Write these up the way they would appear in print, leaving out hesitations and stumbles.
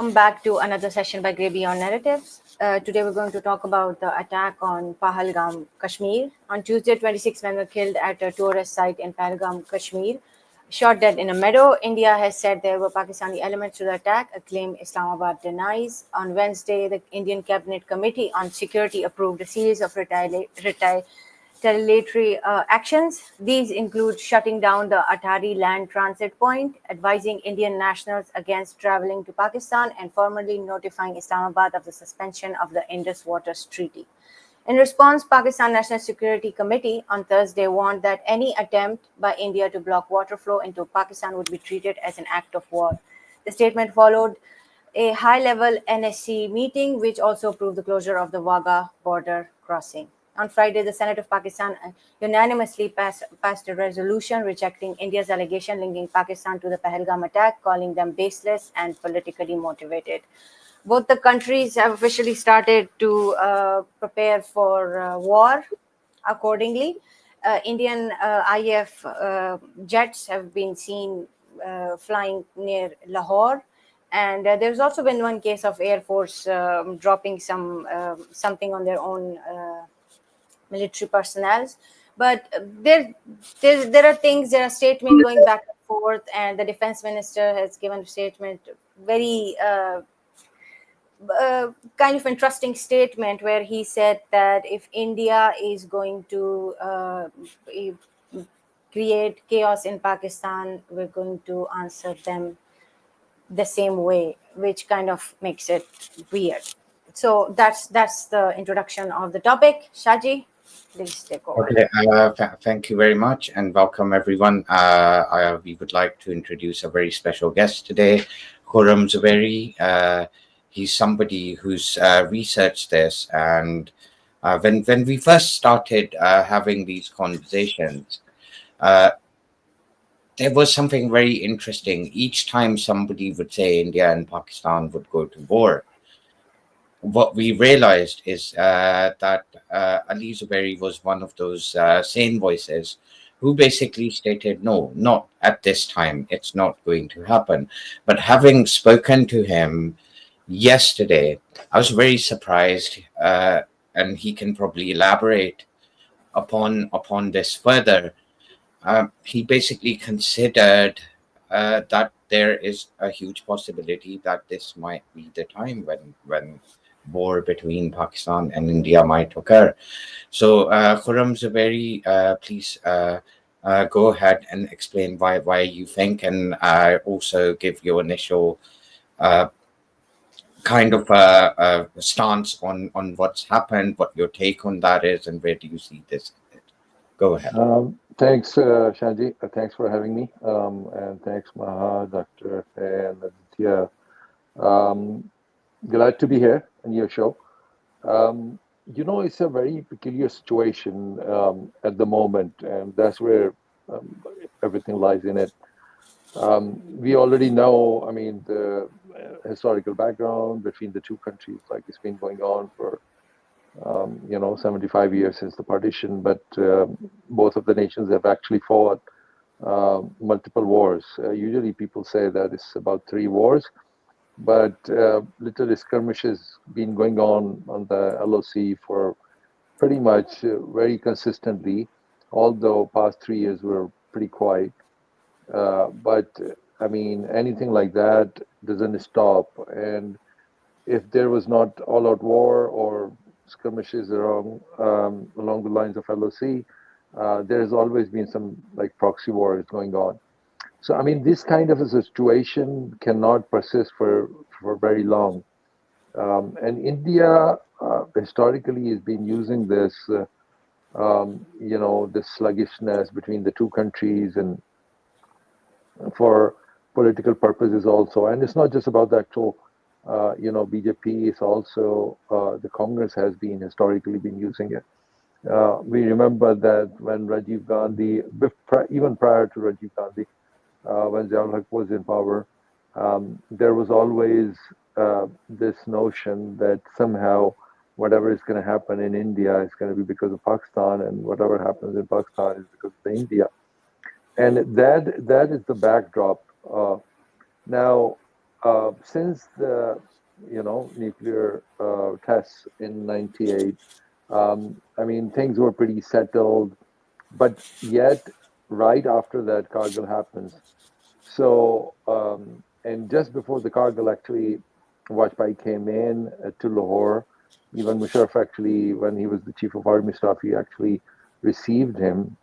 Welcome back to another session by Grey Beyond Narratives. Today we're going to talk about the attack on Pahalgam, Kashmir. On Tuesday, 26 men were killed at a tourist site in Pahalgam, Kashmir, shot dead in a meadow. India has said there were Pakistani elements to the attack, a claim Islamabad denies. On Wednesday, the Indian Cabinet Committee on Security approved a series of retaliatory actions. These include shutting down the Atari land transit point, advising Indian nationals against traveling to Pakistan, and formally notifying Islamabad of the suspension of the Indus Waters Treaty. In response, Pakistan National Security Committee on Thursday warned that any attempt by India to block water flow into Pakistan would be treated as an act of war. The statement followed a high-level NSC meeting, which also approved the closure of the Wagah border crossing. On Friday, the Senate of Pakistan unanimously passed a resolution rejecting India's allegation linking Pakistan to the Pahalgam attack, calling them baseless and politically motivated. Both the countries have officially started to prepare for war accordingly. Indian IF jets have been seen flying near Lahore. And there's also been one case of Air Force dropping something on their own military personnel. But there are statements going back and forth, and the defense minister has given a statement, very kind of interesting statement, where he said that if India is going to create chaos in Pakistan, we're going to answer them the same way, which kind of makes it weird. So that's the introduction of the topic. Shaji, please take over. Okay, thank you very much and welcome everyone. We would like to introduce a very special guest today, Khurram Zubairi. He's somebody who's researched this, and when we first started having these conversations, there was something very interesting. Each time somebody would say India and Pakistan would go to war, what we realized is that Ali Zubairi was one of those sane voices who basically stated, no, not at this time. It's not going to happen. But having spoken to him yesterday, I was very surprised, and he can probably elaborate upon this further. He basically considered that there is a huge possibility that this might be the time when war between Pakistan and India might occur. So, Khurram Zubairi, please go ahead and explain why you think, and also give your initial kind of stance on what's happened, what your take on that is, and where do you see this? Go ahead. Thanks, Shaji. Thanks for having me. And thanks, Maha, Dr. Faye, and Aditya. Glad to be here in your show. It's a very peculiar situation at the moment, and that's where everything lies in it. We already know, the historical background between the two countries, like it's been going on for 75 years since the partition, but both of the nations have actually fought multiple wars. Usually people say that it's about 3 wars, but little skirmishes been going on the LOC for pretty much very consistently, although past 3 years were pretty quiet. But anything like that doesn't stop. And if there was not all-out war or skirmishes along the lines of LOC, there's always been some like proxy wars going on. So this kind of a situation cannot persist for very long. And India historically has been using this, this sluggishness between the two countries and for political purposes also. And it's not just about the actual BJP, it's also the Congress has been historically been using it. We remember that when Rajiv Gandhi, even prior to Rajiv Gandhi, when Ziaul Haq was in power, there was always this notion that somehow whatever is going to happen in India is going to be because of Pakistan, and whatever happens in Pakistan is because of India. And that is the backdrop. Now, since the nuclear tests in '98, I mean things were pretty settled, but yet right after that Kargil happens. So and just before the Kargil actually, Vajpayee came in to Lahore. Even Musharraf actually, when he was the chief of army staff, he actually received him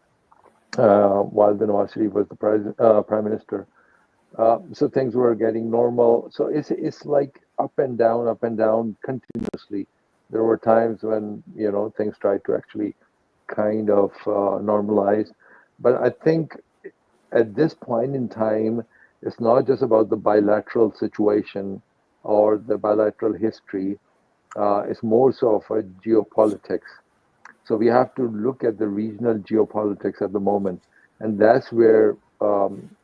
while the Nawaz Sharif was the prime minister. So things were getting normal. So it's like up and down continuously. There were times when things tried to actually kind of normalize, but I think at this point in time, it's not just about the bilateral situation or the bilateral history. It's more so of a geopolitics. So we have to look at the regional geopolitics at the moment, and that's where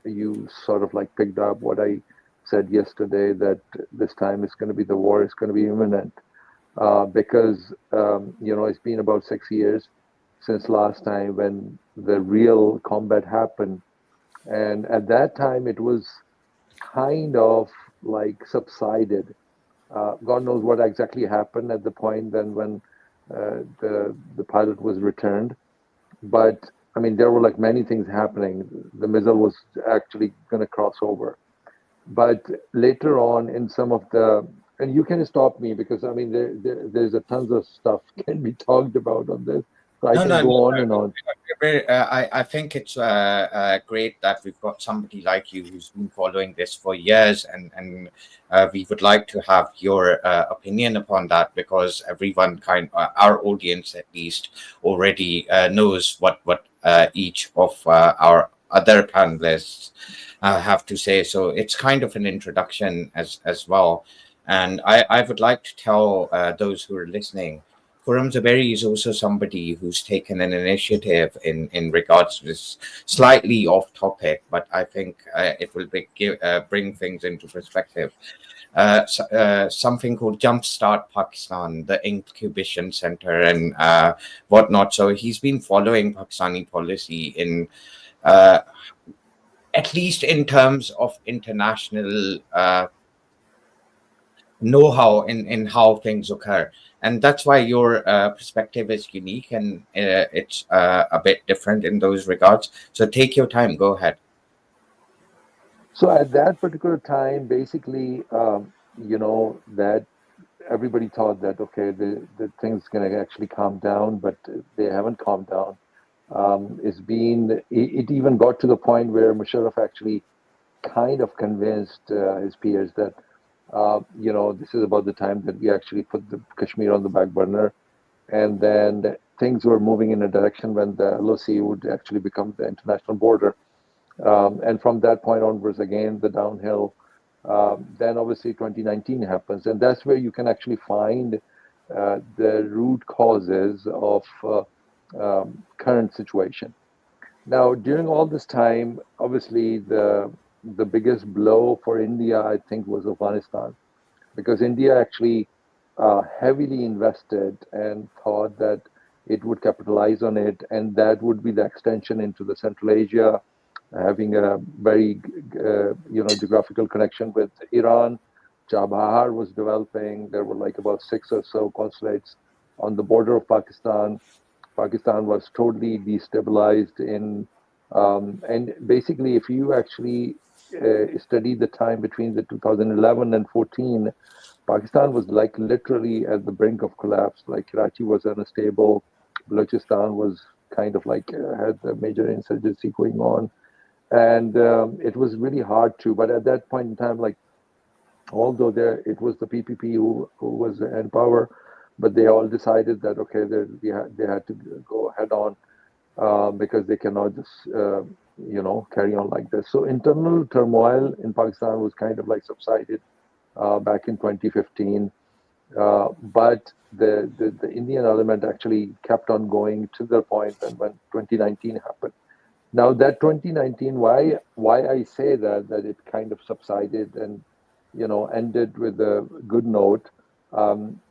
you sort of like picked up what I said yesterday, that this time it's going to be the war is going to be imminent, because it's been about 6 years since last time when the real combat happened, and at that time it was kind of like subsided. God knows what exactly happened at the point then when the pilot was returned. But I mean, there were like many things happening. The missile was actually going to cross over. But later on, in some of the, and you can stop me because I mean, there's a tons of stuff can be talked about on this. So I No, can no, no. go on and on. I think it's great that we've got somebody like you who's been following this for years, and we would like to have your opinion upon that, because everyone our audience at least already knows what each of our other panelists have to say. So it's kind of an introduction as well. And I would like to tell those who are listening, Khurram Zaberi is also somebody who's taken an initiative in regards to this, slightly off topic, but I think it will bring things into perspective. Something called Jumpstart Pakistan, the incubation center, and whatnot. So he's been following Pakistani policy in, at least in terms of international know-how in how things occur, and that's why your perspective is unique, and it's a bit different in those regards. So take your time, go ahead. So at that particular time, basically, that everybody thought that okay, the thing's going to actually calm down, but they haven't calmed down. It even got to the point where Musharraf actually kind of convinced his peers that this is about the time that we actually put the Kashmir on the back burner, and then things were moving in a direction when the LOC would actually become the international border. And from that point onwards, again, the downhill. Then obviously 2019 happens, and that's where you can actually find the root causes of current situation. Now, during all this time, obviously the biggest blow for India, I think, was Afghanistan, because India actually heavily invested and thought that it would capitalize on it, and that would be the extension into the Central Asia, having a very geographical connection with Iran. Chabahar was developing. There were like about six or so consulates on the border of Pakistan. Pakistan was totally destabilized and basically, if you actually study the time between the 2011 and 14, Pakistan was like literally at the brink of collapse. Like Karachi was unstable, Balochistan was kind of like had a major insurgency going on, and it was really hard to. But at that point in time, like although there it was the PPP who was in power, but they all decided that okay, they had to go head on because they cannot just carry on like this. So internal turmoil in Pakistan was kind of like subsided back in 2015, but the Indian element actually kept on going to the point when 2019 happened. Now that 2019, why I say that it kind of subsided and ended with a good note,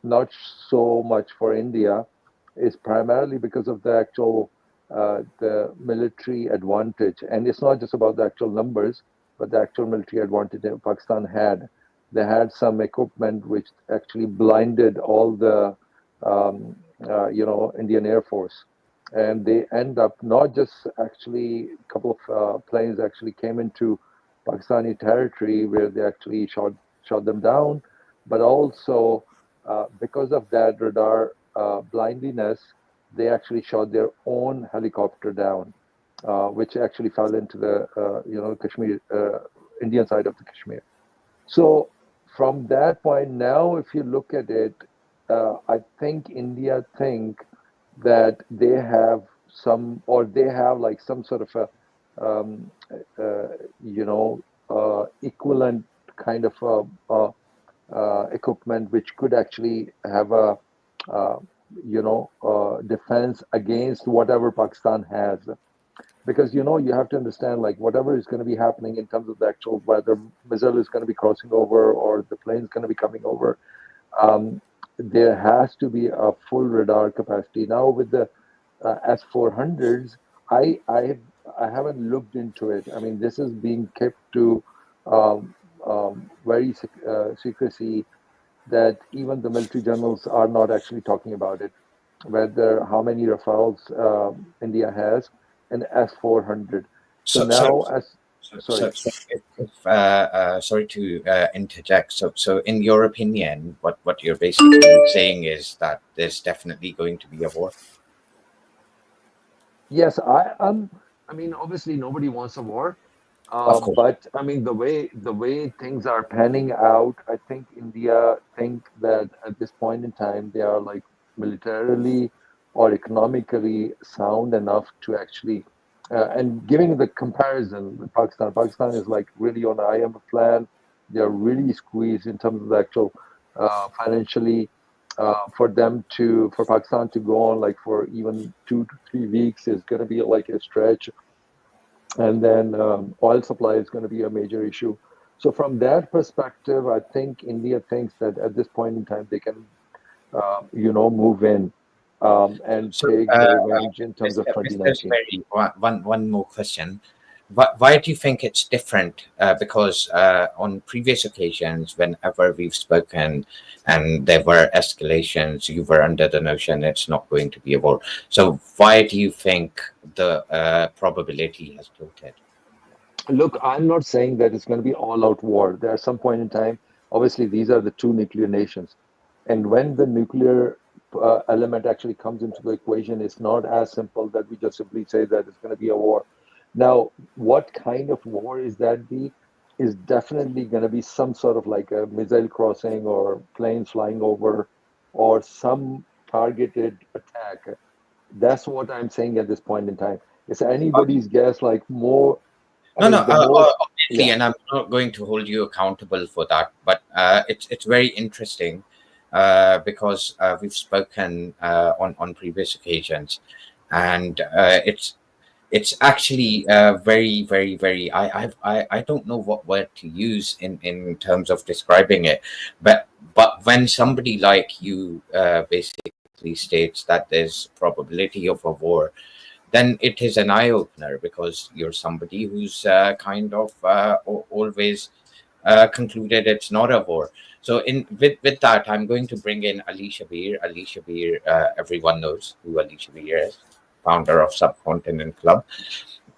not so much for India, is primarily because of the actual the military advantage, and it's not just about the actual numbers, but the actual military advantage that Pakistan had. they had some equipment which actually blinded all the Indian Air Force, and they end up not just actually a couple of planes actually came into Pakistani territory where they actually shot them down, but also because of that radar blindiness, they actually shot their own helicopter down, which actually fell into the Kashmir Indian side of the Kashmir. So from that point now, if you look at it, I think India think that they have some, or they have like some sort of a, uh, equivalent kind of equipment which could actually have a, uh, defense against whatever Pakistan has, because you have to understand, like, whatever is going to be happening in terms of the actual, whether missile is going to be crossing over or the plane is going to be coming over, um, there has to be a full radar capacity. Now with the S400s, I haven't looked into it. I mean, this is being kept to um, very secrecy, that even the military generals are not actually talking about it, whether how many Rafales India has, and S-400. So So, so, now, as sorry, sorry to interject. So, in your opinion, what you're basically saying is that there's definitely going to be a war. yes, I mean, obviously, nobody wants a war, Of course. but I mean, the way things are panning out, I think India think that at this point in time they are like militarily or economically sound enough to actually, and giving the comparison with Pakistan, Pakistan is like really on the IMF plan. They are really squeezed in terms of the actual financially. For Pakistan to go on like for even 2 to 3 weeks is going to be like a stretch, and then oil supply is going to be a major issue. So from that perspective, I think India thinks that at this point in time they can, move in and So, take the revenge in terms of Mr. 2019. Zuberi, one more question. Why do you think it's different? Because on previous occasions, whenever we've spoken and there were escalations, you were under the notion it's not going to be a war. So why do you think the probability has tilted? Look, I'm not saying that it's going to be all out war. There are some point in time, obviously, these are the two nuclear nations. And when the nuclear element actually comes into the equation, it's not as simple that we just simply say that it's going to be a war. Now, what kind of war is that be? Is definitely going to be some sort of like a missile crossing or planes flying over or some targeted attack. That's what I'm saying at this point in time. It's anybody's guess, like more, I No, no, mean, the most, obviously, yeah. and I'm not going to hold you accountable for that. But it's very interesting because we've spoken on previous occasions, and it's actually very. I don't know what word to use in terms of describing it, but when somebody like you basically states that there's probability of a war, then it is an eye opener because you're somebody who's kind of always concluded it's not a war. So, in with that, I'm going to bring in Ali Shabir. Ali Shabir, everyone knows who Ali Shabir is, founder of Subcontinent Club.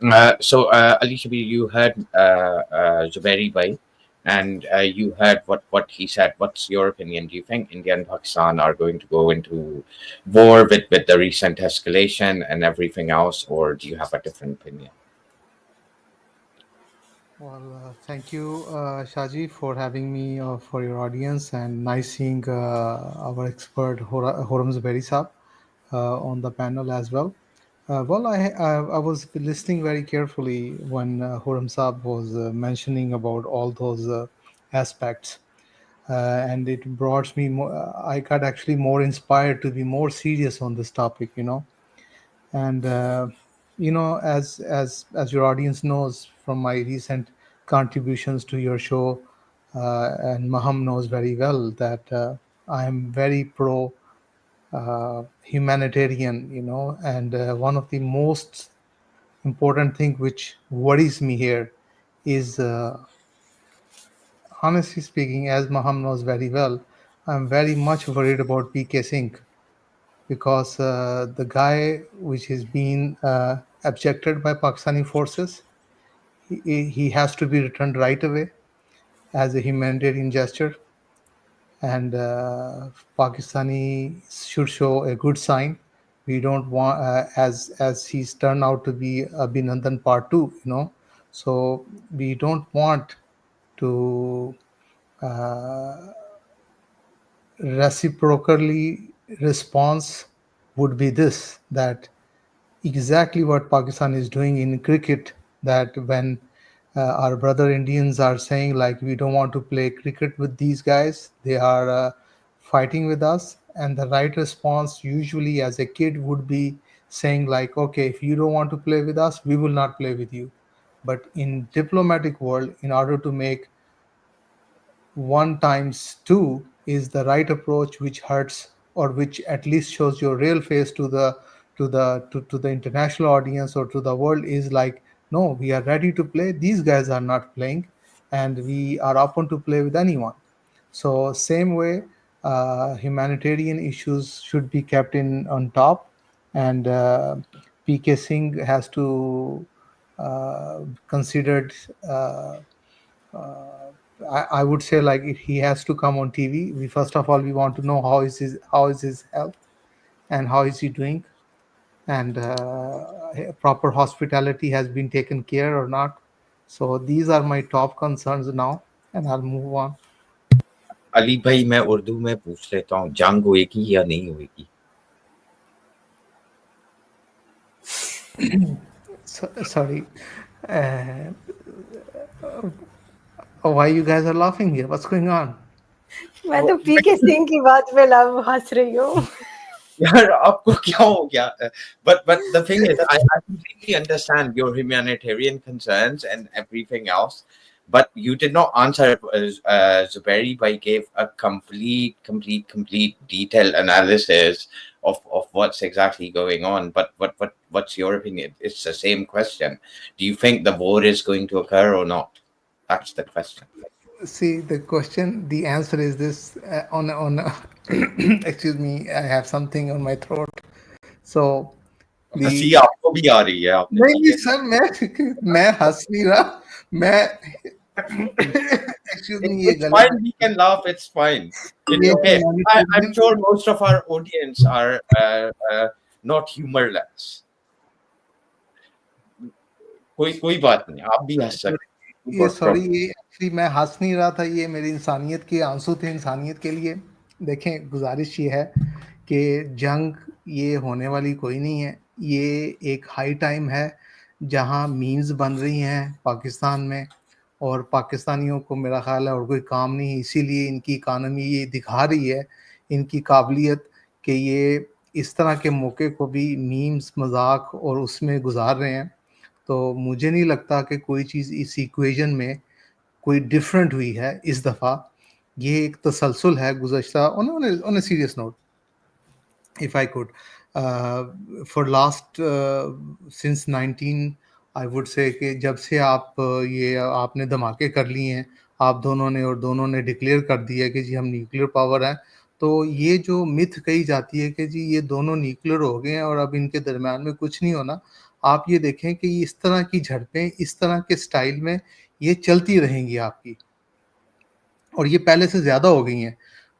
Ali Shabir, you heard Zubairi Bhai, and you heard what he said. What's your opinion? Do you think India and Pakistan are going to go into war with the recent escalation and everything else, or do you have a different opinion? Well, thank you, Shaji, for having me for your audience, and nice seeing our expert Horam Zuberi Saab on the panel as well. I was listening very carefully when Horam Saab was mentioning about all those aspects, and it brought me more. I got actually more inspired to be more serious on this topic. And as your audience knows from my recent contributions to your show, and Maham knows very well that I am very pro humanitarian, and one of the most important thing which worries me here is honestly speaking, as Maham knows very well, I'm very much worried about PK Singh because the guy which is being abjected by Pakistani forces, he has to be returned right away as a humanitarian gesture, and Pakistani should show a good sign. We don't want, as he's turned out to be Abhinandan Part Two, so we don't want to uh, reciprocally response would be this, that exactly what Pakistan is doing in cricket, that when our brother Indians are saying like we don't want to play cricket with these guys, they are fighting with us, and the right response usually as a kid would be saying like, okay, if you don't want to play with us, we will not play with you. But in diplomatic world, in order to make one times two is the right approach, which hurts or which at least shows your real face to the international audience or to the world, is like, no, we are ready to play, these guys are not playing, and we are open to play with anyone. So same way, humanitarian issues should be kept in on top, and PK Singh has to considered uh, I would say like if he has to come on TV, we first of all we want to know how is his health and how is he doing, and proper hospitality has been taken care or not. So these are my top concerns now, and I'll move on. Ali भाई मैं उर्दू में पूछ लेता हूँ, जंग होएगी या नहीं होएगी? Sorry, uh, why you guys are laughing here? What's going on? मैं तो पीके सिंह की बात पे हंस रही हूँ. यार आपको क्या हो गया? But the thing is, I completely understand your humanitarian concerns and everything else, but you did not answer. Zubairi Bhai gave a complete detailed analysis of what's exactly going on. But what's your opinion? It's the same question. Do you think the war is going to occur or not? That's the question. See, the answer is this. On excuse me, I have something on my throat. So See, the आपको भी आ रही है, आपने नहीं ठीक नहीं है. Sir, मैं हंस नहीं रहा. मैं एक्सक्यूज मी, ये It's गले fine. We can laugh. It's fine. It's ये okay. I'm humanitarian. sure most of our audience are not humorless. कोई बात नहीं. आप भी हंस सकते हैं. ये सॉरी, ये एक्चुअली मैं हंस नहीं रहा था, ये मेरी इंसानियत के आंसू थे इंसानियत के लिए. देखें, गुजारिश ये है कि जंग ये होने वाली कोई नहीं है. ये एक हाई टाइम है जहां मीम्स बन रही हैं पाकिस्तान में, और पाकिस्तानियों को मेरा ख्याल है और कोई काम नहीं है, इसीलिए इनकी इकानमी ये दिखा रही है इनकी काबिलियत कि ये इस तरह के मौके को भी मीम्स मजाक और उसमें गुजार रहे हैं. तो मुझे नहीं लगता कि कोई चीज़ इस इक्वेशन में कोई डिफरेंट हुई है इस दफ़ा. ये एक तसलसल है गुज़श्ता. On a serious note, if I could, for last since 19, I would say कि जब से आप ये आपने धमाके कर लिए हैं आप दोनों ने, और दोनों ने डिक्लेयर कर दिया कि जी हम न्यूक्लियर पावर हैं, तो ये जो मिथ कही जाती है कि जी ये दोनों न्यूक्लियर हो गए हैं और अब इनके दरमियान में कुछ नहीं होना, आप ये देखें कि इस तरह की झड़पें इस तरह के स्टाइल में ये चलती रहेंगी आपकी, और ये पहले से ज़्यादा हो गई हैं.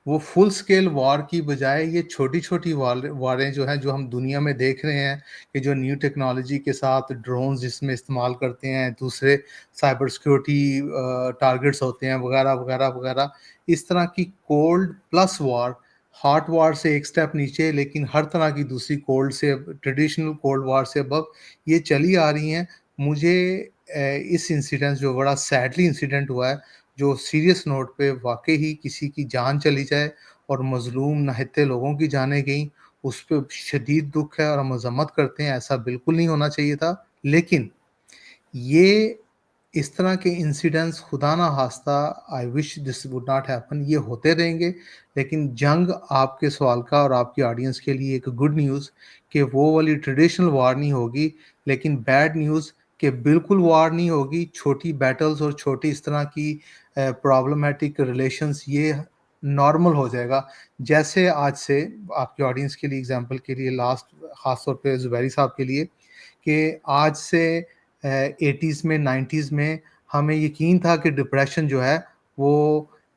वो फुल स्केल वॉर की बजाय ये छोटी-छोटी वारें जो हैं, जो हम दुनिया में देख रहे हैं कि जो न्यू टेक्नोलॉजी के साथ ड्रोन्स जिसमें इस्तेमाल करते हैं, दूसरे साइबर सिक्योरिटी टारगेट्स होते हैं वगैरह, वगैरह, वगैरह. इस तरह की cold plus war, hot war से एक स्टेप नीचे, लेकिन हर तरह की दूसरी कोल्ड से, ट्रेडिशनल कोल्ड वॉर से अबव ये चली आ रही हैं. मुझे इस इंसिडेंट जो बड़ा सैडली इंसिडेंट हुआ है, जो सीरियस नोट पे वाक़ई ही किसी की जान चली जाए और मज़लूम नहत्ते लोगों की जानें गईं, उस पे शदीद दुःख है और हम मज़म्मत करते हैं, ऐसा बिल्कुल नहीं होना चाहिए था. लेकिन ये इस तरह के इंसिडेंट्स खुदा ना खास्ता, I wish this would not happen, ये होते रहेंगे. लेकिन जंग, आपके सवाल का और आपकी ऑडियंस के लिए एक गुड न्यूज़ कि वो वाली ट्रेडिशनल वॉर नहीं होगी, लेकिन बैड न्यूज़ कि बिल्कुल वार नहीं होगी, छोटी बैटल्स और छोटी इस तरह की प्रॉब्लमेटिक रिलेशंस ये नॉर्मल हो जाएगा। जैसे आज से आपकी ऑडियंस के लिए, एग्जांपल के लिए, लास्ट खास तौर पे ज़ुबैरी साहब के लिए, कि आज से 80s में 90s में हमें यकीन था कि डिप्रेशन जो है वो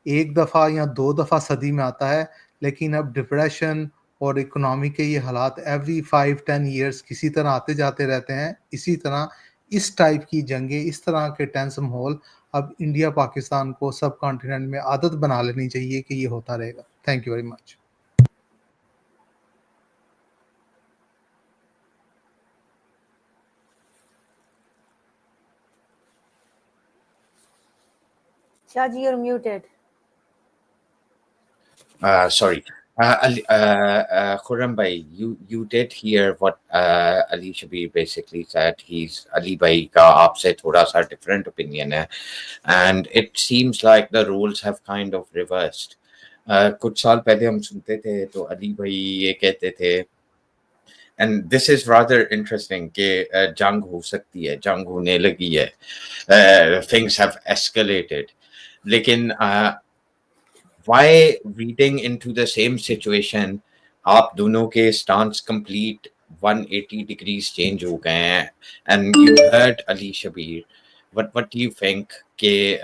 एक दफ़ा या दो दफ़ा सदी में आता है, लेकिन अब डिप्रेशन और इकोनॉमी के ये हालात एवरी 5-10 ईयर्स किसी तरह आते जाते रहते हैं। इसी तरह इस टाइप की जंगें, इस तरह के टेंस माहौल अब इंडिया पाकिस्तान को सब कॉन्टिनेंट में आदत बना लेनी चाहिए कि ये होता रहेगा। Thank you very much. Shaji, you're muted. Sorry. Khurram Bhai, you did hear what Ali Shabir basically said. He's Ali Bhai ka aapse thoda sa different opinion hai, and it seems like the roles have kind of reversed. कुछ साल पहले हम सुनते थे तो अली भाई ये कहते थे, and this is rather interesting कि जंग हो सकती है, जंग होने लगी है, things have escalated, लेकिन why reading into the same situation आप दोनों के stance complete 180 degrees change हो गए हैं, and you heard Ali Shabir. What do you think के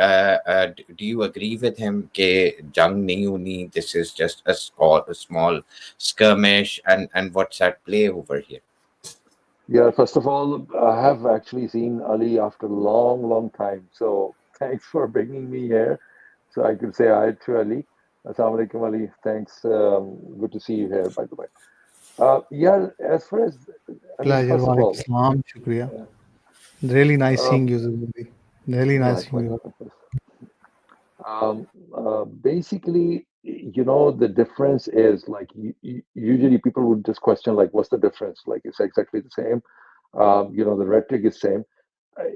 do you agree with him कि जंग नहीं होनी, this is just a small skirmish, and what's at play over here? Yeah, first of all, I have actually seen Ali after a long, long time. So thanks for bringing me here so I could say hi to Ali. Assalamu alaikum, Ali. Thanks. Good to see you here, by the way. Yeah, as far as, I mean, pleasure, first of वालेकुम all, सलाम, शुक्रिया। Really nice uh, seeing you Zubairi, really nice seeing likewise, you. likewise. Basically, the difference is like usually people would just question like, what's the difference? Like it's exactly the same. The rhetoric is same.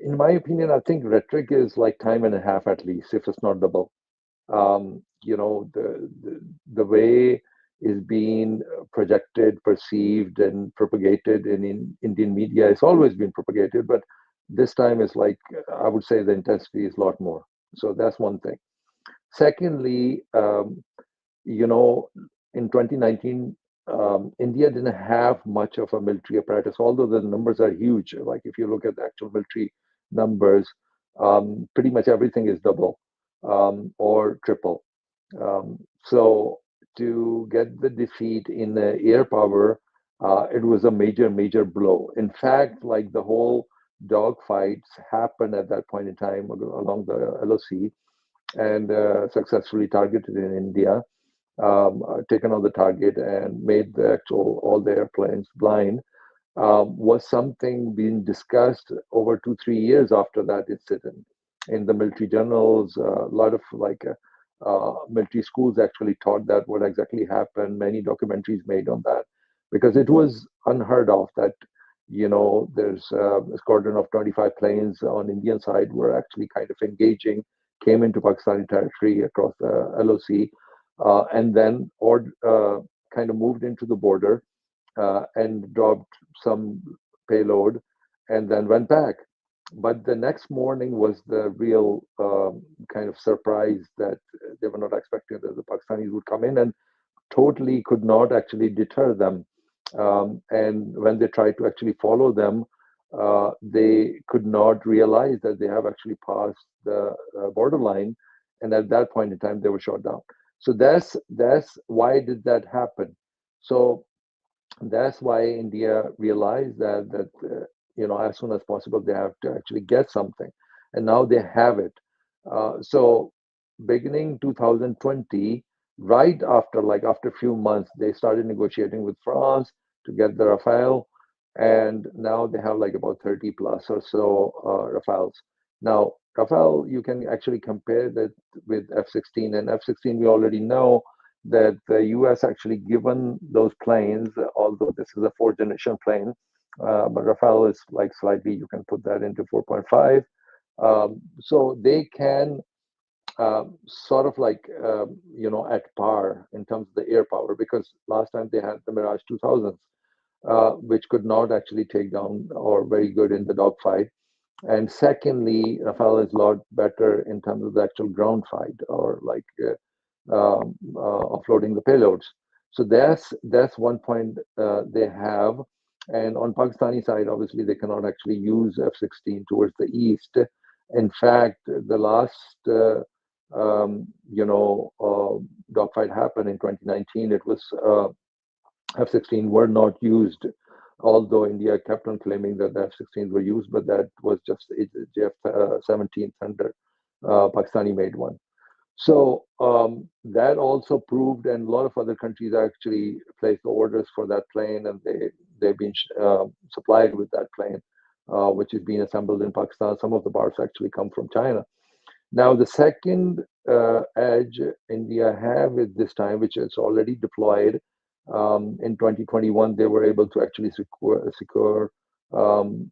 In my opinion, I think rhetoric is like time and a half at least, if it's not double. The way is being projected, perceived, and propagated in Indian media. It's always been propagated, but this time is like I would say the intensity is a lot more. So that's one thing. Secondly, in 2019, India didn't have much of a military apparatus, although the numbers are huge. Like if you look at the actual military numbers, pretty much everything is double or triple. So to get the defeat in the air power, it was a major, major blow. In fact, like the whole dogfights happened at that point in time along the LOC and successfully targeted in India, taken on the target and made the actual all the airplanes blind, was something being discussed over 2-3 years after that incident in the military journals. A lot of military schools actually taught that what exactly happened. Many documentaries made on that because it was unheard of that there's a squadron of 25 planes on Indian side were actually kind of engaging, came into Pakistani territory across the LOC, and then or kind of moved into the border and dropped some payload and then went back. But the next morning was the real kind of surprise that they were not expecting that the Pakistanis would come in and totally could not actually deter them. And when they tried to actually follow them, they could not realize that they have actually passed the borderline. And at that point in time, they were shot down. So that's why did that happen? So that's why India realized that as soon as possible they have to actually get something, and now they have it. So beginning 2020, right after after a few months, they started negotiating with France to get the Rafale, and now they have like about 30 plus or so Rafales. Now Rafale, you can actually compare that with F-16, and F-16 we already know that the US actually given those planes, although this is a fourth generation plane, but Rafale is like slightly, you can put that into 4.5. So they can sort of at par in terms of the air power, because last time they had the Mirage 2000s, which could not actually take down or very good in the dogfight. And secondly, Rafale is a lot better in terms of the actual ground fight, or like offloading the payloads. So that's one point they have. And on Pakistani side, obviously they cannot actually use F-16 towards the east. In fact, the last dogfight happened in 2019. It was F-16 were not used, although India kept on claiming that the F-16s were used, but that was just F-17 Thunder, Pakistani made one. So that also proved, and a lot of other countries actually placed orders for that plane, and they've been supplied with that plane, which is being assembled in Pakistan. Some of the parts actually come from China. Now, the second edge India have at this time, which is already deployed in 2021, they were able to actually secure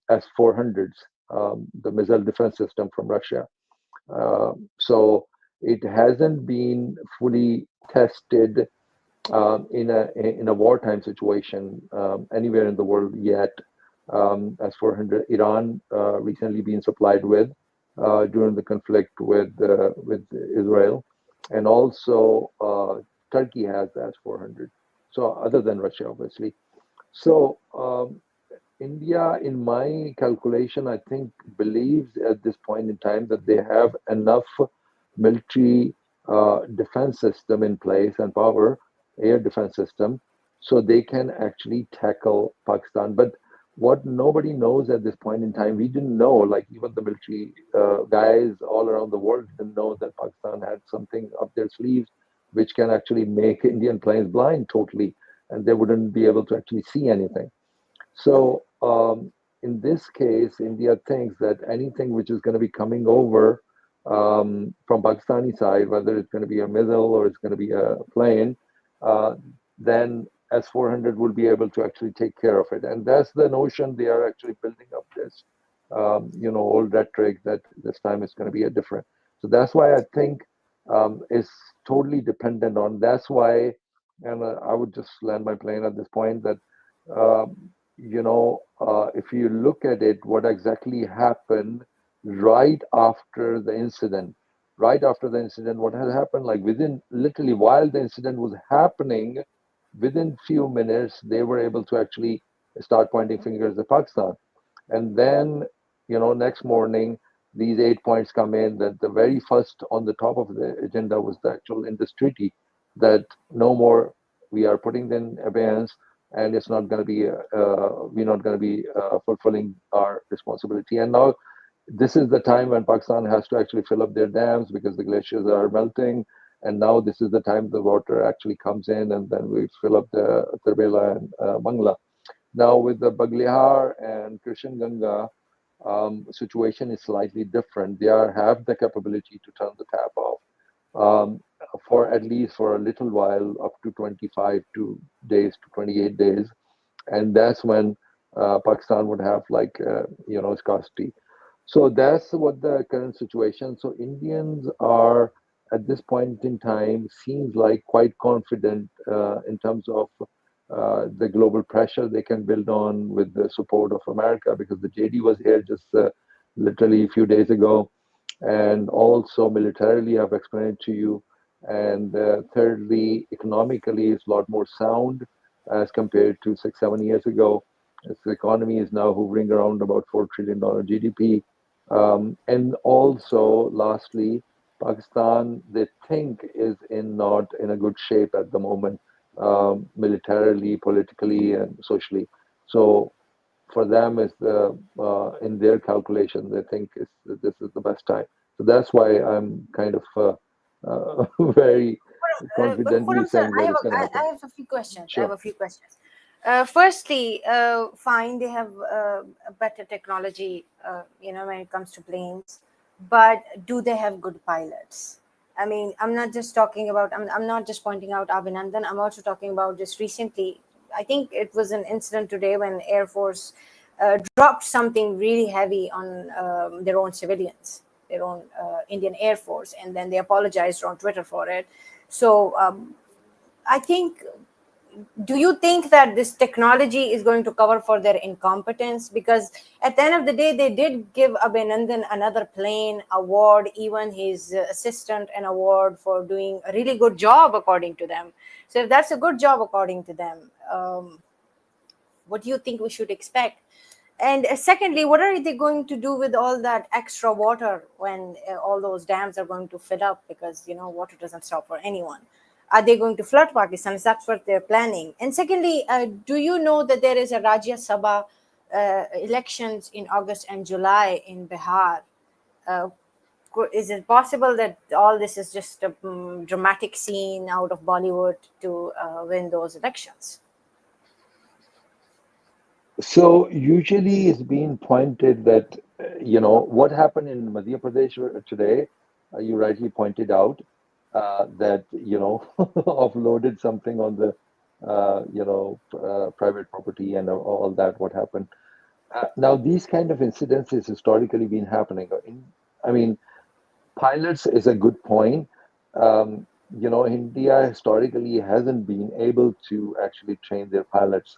S-400s, the missile defense system from Russia. So it hasn't been fully tested in a wartime situation anywhere in the world yet. S-400, Iran recently been supplied with during the conflict with Israel, and also Turkey has the S-400. So other than Russia, obviously. So India, in my calculation, I think believes at this point in time that they have enough military defense system in place and power, air defense system, so they can actually tackle Pakistan. But what nobody knows at this point in time, we didn't know, like even the military guys all around the world didn't know that Pakistan had something up their sleeves which can actually make Indian planes blind totally, and they wouldn't be able to actually see anything. So in this case, India thinks that anything which is going to be coming over from Pakistani side, whether it's going to be a missile or it's going to be a plane, uh, then S-400 will be able to actually take care of it. And that's the notion they are actually building up this, old rhetoric that this time is going to be a different. So that's why I think it's totally dependent on. That's why, and I would just land my plane at this point that if you look at it, what exactly happened right after the incident, what had happened, like within literally while the incident was happening, within few minutes, they were able to actually start pointing fingers at Pakistan. And then, next morning, these 8 points come in that the very first on the top of the agenda was the actual Indus Treaty, that no more, we are putting in abeyance, and it's not going to be, we're not going to be fulfilling our responsibility. And now this is the time when Pakistan has to actually fill up their dams because the glaciers are melting. And now this is the time the water actually comes in, and then we fill up the Turbela and Mangla. Now with the Baglihar and Krishan Ganga, situation is slightly different. They have the capability to turn the tap off um, for at least for a little while, up to 25 days to 28 days, and that's when Pakistan would have like scarcity. So that's what the current situation. So Indians are at this point in time seems like quite confident in terms of the global pressure they can build on with the support of America, because the JD was here just literally a few days ago, and also militarily I've explained to you, and thirdly economically it's a lot more sound as compared to 6 7 years ago. Its economy is now hovering around about $4 trillion GDP. And also, lastly, Pakistan, they think, is in not in a good shape at the moment, militarily, politically, and socially. So for them, is the in their calculation, they think this is the best time. So that's why I'm kind of very confidently Khurram sir, saying that it's going to I happen. have a few questions. I have Sure. a few questions. Firstly, fine, they have a better technology, when it comes to planes, but do they have good pilots? I mean, I'm not just talking about, I'm not just pointing out Abhinandan, I'm also talking about just recently. I think it was an incident today when Air Force dropped something really heavy on their own civilians, their own Indian Air Force, and then they apologized on Twitter for it. So I think do you think that this technology is going to cover for their incompetence? Because at the end of the day, they did give Abhinandan another plane award, even his assistant an award for doing a really good job according to them. So if that's a good job according to them, what do you think we should expect? And secondly, what are they going to do with all that extra water when all those dams are going to fill up? Because, water doesn't stop for anyone. Are they going to flood Pakistan? Is that what they're planning? And secondly, do you know that there is a Rajya Sabha elections in August and July in Bihar? Uh, is it possible that all this is just a dramatic scene out of Bollywood to win those elections? So usually it's been pointed that, what happened in Madhya Pradesh today, you rightly pointed out that, offloaded something on the, private property and all that, what happened. Now, these kind of incidents has historically been happening. I mean, pilots is a good point. India historically hasn't been able to actually train their pilots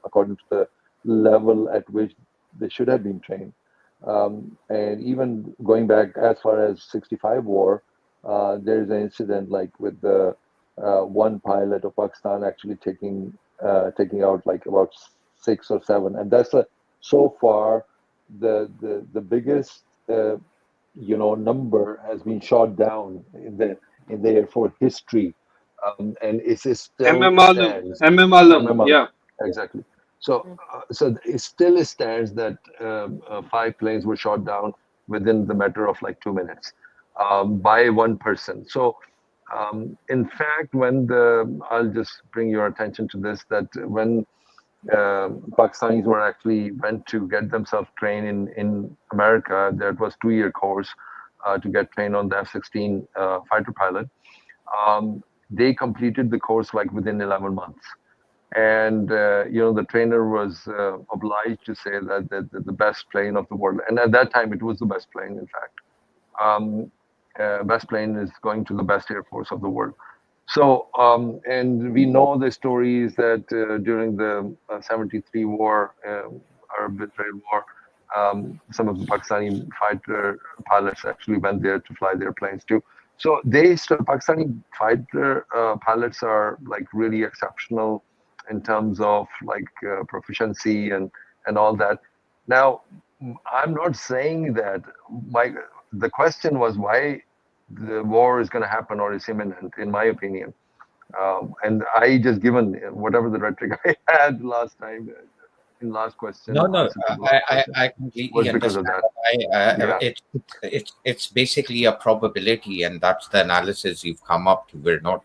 according to the level at which they should have been trained. And even going back as far as 65 war, there's an incident like with the one pilot of Pakistan actually taking out like about 6 or 7, and that's so far the biggest number has been shot down in the Air Force history, and it still stands. MMLM, MML, yeah. exactly. So it still stands that 5 planes were shot down within the matter of like 2 minutes by one person. So in fact, I'll just bring your attention to this, that when Pakistanis were actually went to get themselves trained in America. That was 2-year course to get trained on the F-16 fighter pilot. They completed the course like within 11 months. And the trainer was obliged to say that the best plane of the world, and at that time it was the best plane, in fact. Best plane is going to the best air force of the world. So, and we know the stories that during the 73 war, Arab-Israel war, some of the Pakistani fighter pilots actually went there to fly their planes too. So Pakistani fighter pilots are like really exceptional in terms of like proficiency and all that. Now, I'm not saying that the question was why the war is going to happen or is imminent, in my opinion. And I just given whatever the rhetoric I had last time in last question, No, answer to the last question, I completely was because of understand. that. Yeah. It's basically a probability, and that's the analysis you've come up to. We're not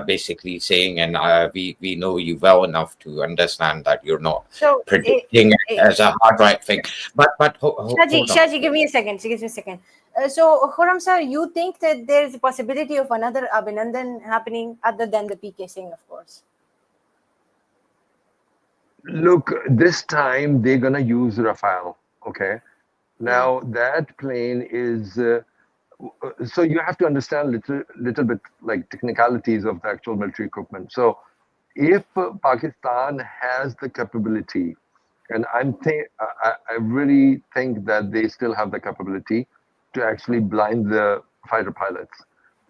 basically saying, and we know you well enough to understand that you're not So, predicting it as a hard right thing. But hold on. Shaji, give me a second. Give me a second. So, Khurram sir, you think that there is a possibility of another Abhinandan happening other than the PK Singh, of course? Look, this time they're gonna use Rafale. Okay. Now that plane is. So you have to understand little bit like technicalities of the actual military equipment. So if Pakistan has the capability, and I really think that they still have the capability to actually blind the fighter pilots.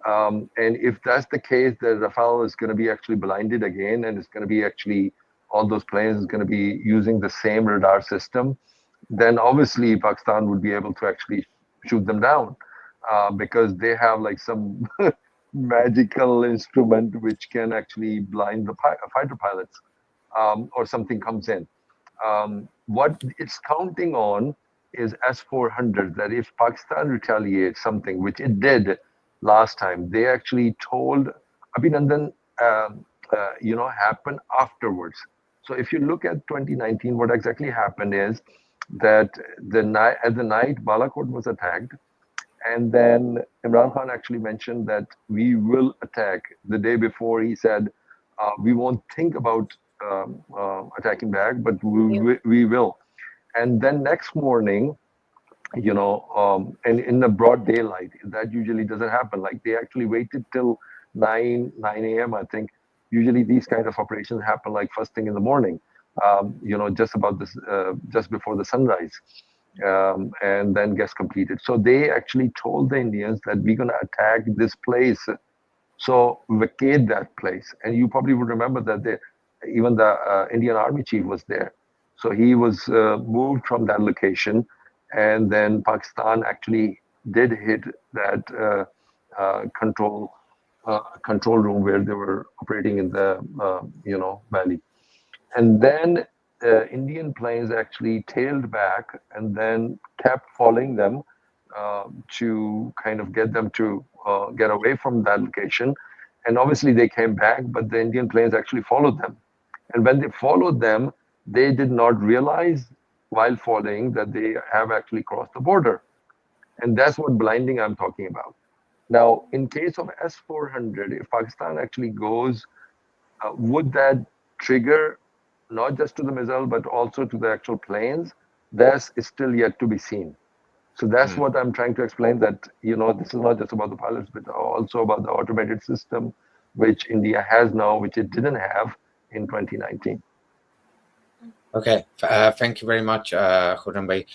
And if that's the case, that Rafale is going to be actually blinded again, and it's going to be actually all those planes is going to be using the same radar system, then obviously Pakistan would be able to actually shoot them down because they have like some magical instrument which can actually blind the fighter pilots or something comes in. What it's counting on is S-400, that if Pakistan retaliates something, which it did last time, they actually told Abhinandan, happened afterwards. So if you look at 2019, what exactly happened is that at the night, Balakot was attacked. And then Imran Khan actually mentioned that we will attack. The day before, he said, we won't think about attacking back, but we will. And then next morning, and in the broad daylight, that usually doesn't happen. Like they actually waited till 9 a.m., I think, Usually these kind of operations happen like first thing in the morning, just about this, just before the sunrise, and then gets completed. So they actually told the Indians that we're going to attack this place, so vacate that place. And you probably would remember that even the Indian Army chief was there. So he was moved from that location, and then Pakistan actually did hit that control control room where they were operating in the valley. And then Indian planes actually tailed back and then kept following them to kind of get them to get away from that location. And obviously they came back, but the Indian planes actually followed them. And when they followed them, they did not realize while following that they have actually crossed the border. And that's what blinding I'm talking about. Now, in case of S-400, if Pakistan actually goes, would that trigger not just to the missile, but also to the actual planes? That is still yet to be seen. So that's what I'm trying to explain, that, this is not just about the pilots, but also about the automated system, which India has now, which it didn't have in 2019. Okay, thank you very much, Khurram bhai.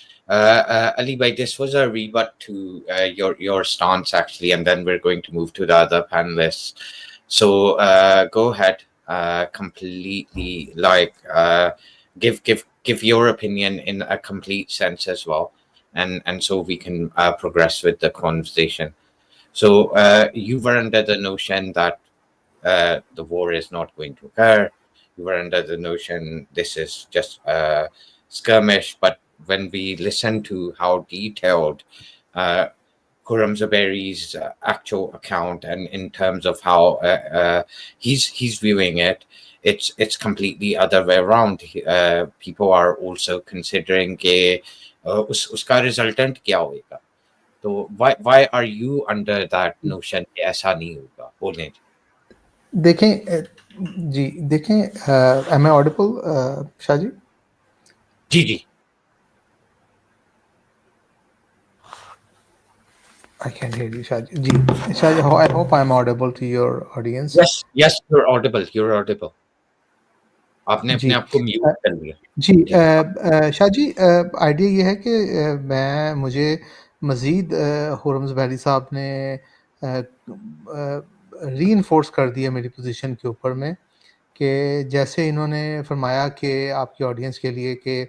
Ali bhai, this was a rebut to your stance actually, and then we're going to move to the other panelists. So go ahead, completely give your opinion in a complete sense as well, and so we can progress with the conversation. So you were under the notion that the war is not going to occur. You were under the notion this is just a skirmish. But when we listen to how detailed Khurram Zaberi's actual account, and in terms of how he's viewing it, it's completely other way around. People are also considering कि उसका resultant क्या होगा. So why are you under that notion कि ऐसा नहीं होगा? बोलने देखें जी देखें am I audible Shahaji? Ji. I can't hear you, Shaji. Ji, Shaji, I hope I'm audible to your audience. Yes, you're audible. आपने अपने जी आप को म्यूट कर लिया. जी जी. शाहजी, आइडिया ये है कि मुझे मज़ीद खुर्रम ज़ुबैरी साहब ने रीइंफोर्स कर दिया मेरी पोजीशन के ऊपर में, कि जैसे इन्होंने फरमाया कि आपकी ऑडियंस के लिए कि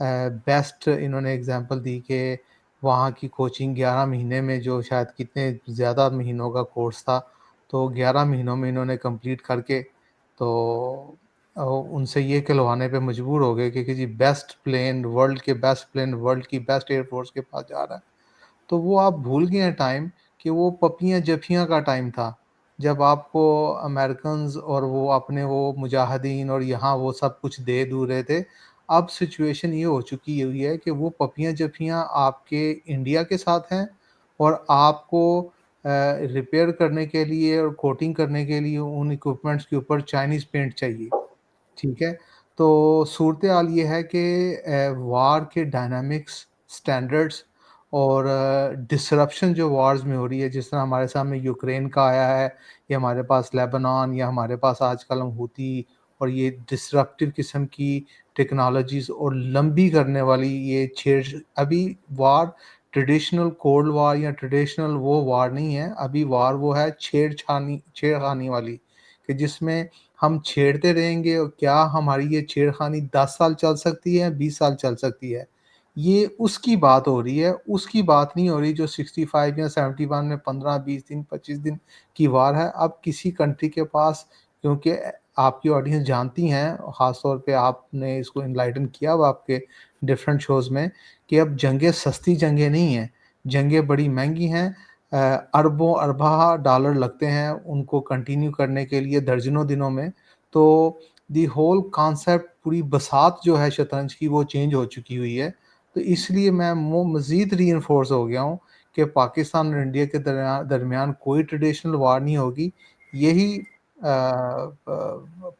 बेस्ट इन्होंने एग्जांपल दी कि वहाँ की कोचिंग 11 महीने में, जो शायद कितने ज़्यादा महीनों का कोर्स था, तो 11 महीनों में इन्होंने कंप्लीट करके तो उनसे ये कहलवाने पे मजबूर हो गए कि जी बेस्ट प्लेन, वर्ल्ड के बेस्ट प्लेन, वर्ल्ड की बेस्ट एयरफोर्स के पास जा रहा है। तो वो आप भूल गए हैं टाइम कि वो पपियाँ जफियाँ का टाइम था, जब आपको अमेरिकन्स और वो अपने वो मुजाहिदीन और यहाँ वो सब कुछ दे दू रहे थे। अब सिचुएशन ये हो चुकी हुई है कि वो पपियाँ जफियाँ आपके इंडिया के साथ हैं, और आपको रिपेयर करने के लिए और कोटिंग करने के लिए उन इक्विपमेंट्स के ऊपर चाइनीज़ पेंट चाहिए। ठीक है? तो सूरत-ए-हाल ये है कि वार के डायनामिक्स, स्टैंडर्ड्स और डिसरप्शन जो वार्स में हो रही है, जिस तरह हमारे सामने यूक्रेन का आया है, या हमारे पास लेबनान, या हमारे पास आजकल हूती, और ये डिसरप्टिव किस्म की टेक्नोलॉजीज़ और लंबी करने वाली ये अभी वार ट्रेडिशनल कोल्ड वार या ट्रेडिशनल वो वार नहीं है, अभी वार वो है छेड़खानी वाली, कि जिसमें हम छेड़ते रहेंगे, और क्या हमारी ये छेड़खानी 10 साल चल सकती है, 20 साल चल सकती है। ये उसकी बात हो रही है, उसकी बात नहीं हो रही जो 65 या 71 में 15, 20 दिन, 25 दिन की वार है। अब किसी कंट्री के पास, क्योंकि आपकी ऑडियंस जानती हैं, ख़ास तौर पे आपने इसको एनलाइटन किया हुआ आपके डिफरेंट शोज़ में, कि अब जंगें सस्ती जंगें नहीं हैं, जंगें बड़ी महँगी हैं। अरबों अरबा डॉलर लगते हैं उनको कंटिन्यू करने के लिए, दर्जनों दिनों में। तो दी होल कॉन्सेप्ट, पूरी बसात जो है शतरंज की, वो चेंज हो चुकी हुई है। तो इसलिए मैं मज़ीद रीइंफोर्स हो गया हूँ कि पाकिस्तान और इंडिया के दरमियान कोई ट्रेडिशनल वार नहीं होगी। यही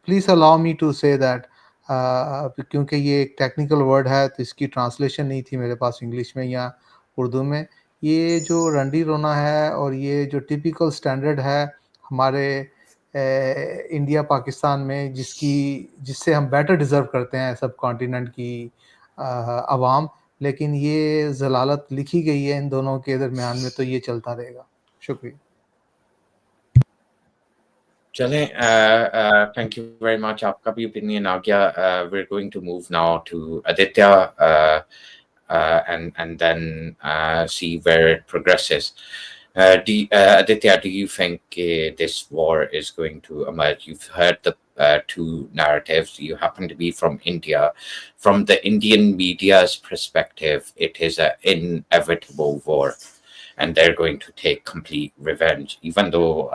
please allow me to say that, क्योंकि ये एक टेक्निकल वर्ड है, तो इसकी ट्रांसलेशन नहीं थी मेरे पास इंग्लिश में या उर्दू में। ये जो रंडी रोना है और ये जो टिपिकल स्टैंडर्ड है हमारे इंडिया पाकिस्तान में, जिससे हम बेटर डिज़र्व करते हैं सब कॉन्टिनेंट की आवाम। लेकिन ये ज़लालत लिखी गई है इन दोनों के दरमियान में, तो ये चलता रहेगा। शुक्रिया। चलें, थैंक यू वेरी मच, आपका भी ओपिनियन आ गया। We're going to move now to Aditya, and then see where it progresses. Aditya, do you think this war is going to emerge? You've heard the two narratives. You happen to be from India. From the Indian media's perspective, it is an inevitable war, and they're going to take complete revenge. Even though,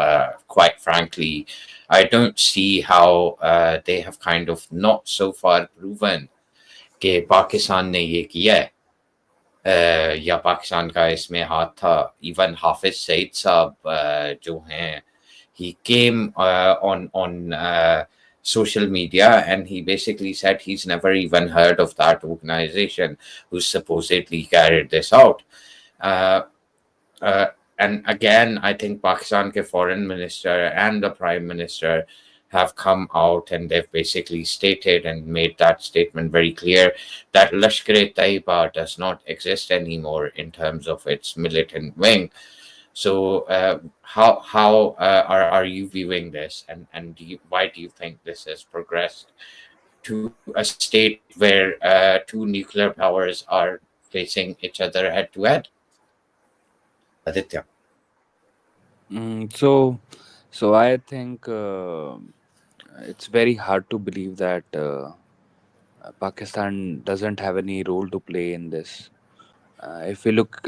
quite frankly, I don't see how they have kind of not so far proven कि पाकिस्तान ने ये किया है, या पाकिस्तान का इसमें हाथ था. Even Hafiz Said साहब जो हैं, he came on social media, and he basically said he's never even heard of that organization who supposedly carried this out. Uh, uh, and again, I think Pakistan ke foreign minister and the prime minister have come out, and they've basically stated and made that statement very clear that Lashkar-e-Taiba does not exist anymore in terms of its militant wing. So, how are you viewing this, and why do you think this has progressed to a state where two nuclear powers are facing each other head to head? Aditya. So I think it's very hard to believe that Pakistan doesn't have any role to play in this. If we look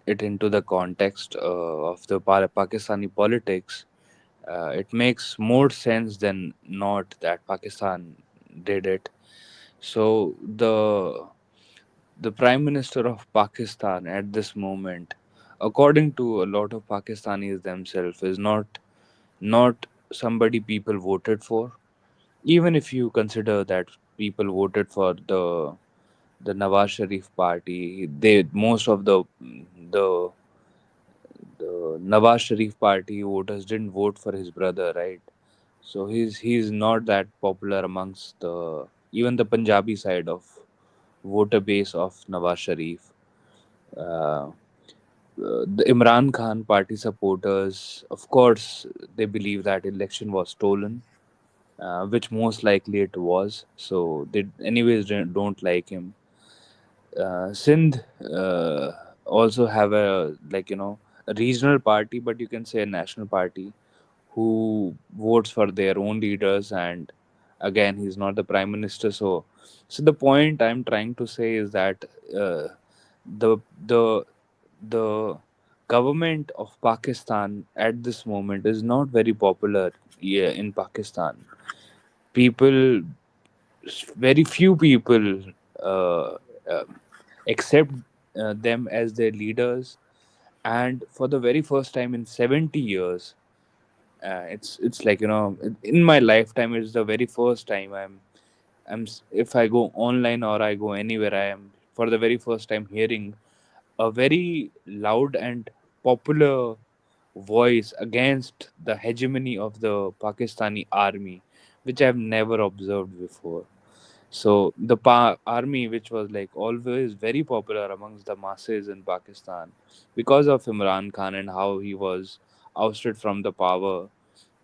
it into the context of the Pakistani politics, it makes more sense than not that Pakistan did it. So the Prime Minister of Pakistan at this moment, according to a lot of Pakistanis themselves, is not somebody people voted for. Even if you consider that people voted for the Nawaz Sharif party, they most of the the Nawaz Sharif party voters didn't vote for his brother, right? So he's not that popular amongst the even the Punjabi side of voter base of Nawaz Sharif. Uh, the Imran Khan party supporters, of course, they believe that election was stolen, which most likely it was. So they anyways don't like him. Sindh also have a a regional party, but you can say a national party who votes for their own leaders, and again he's not the prime minister. So the point I'm trying to say is that the the the government of Pakistan at this moment is not very popular, yeah, in Pakistan. People, very few people uh, uh, accept them as their leaders, and for the very first time in 70 years, it's like, in my lifetime, it's the very first time if I go online or I go anywhere, I am for the very first time hearing a very loud and popular voice against the hegemony of the Pakistani army, which I've never observed before. So the army, which was like always very popular amongst the masses in Pakistan, because of Imran Khan and how he was ousted from the power,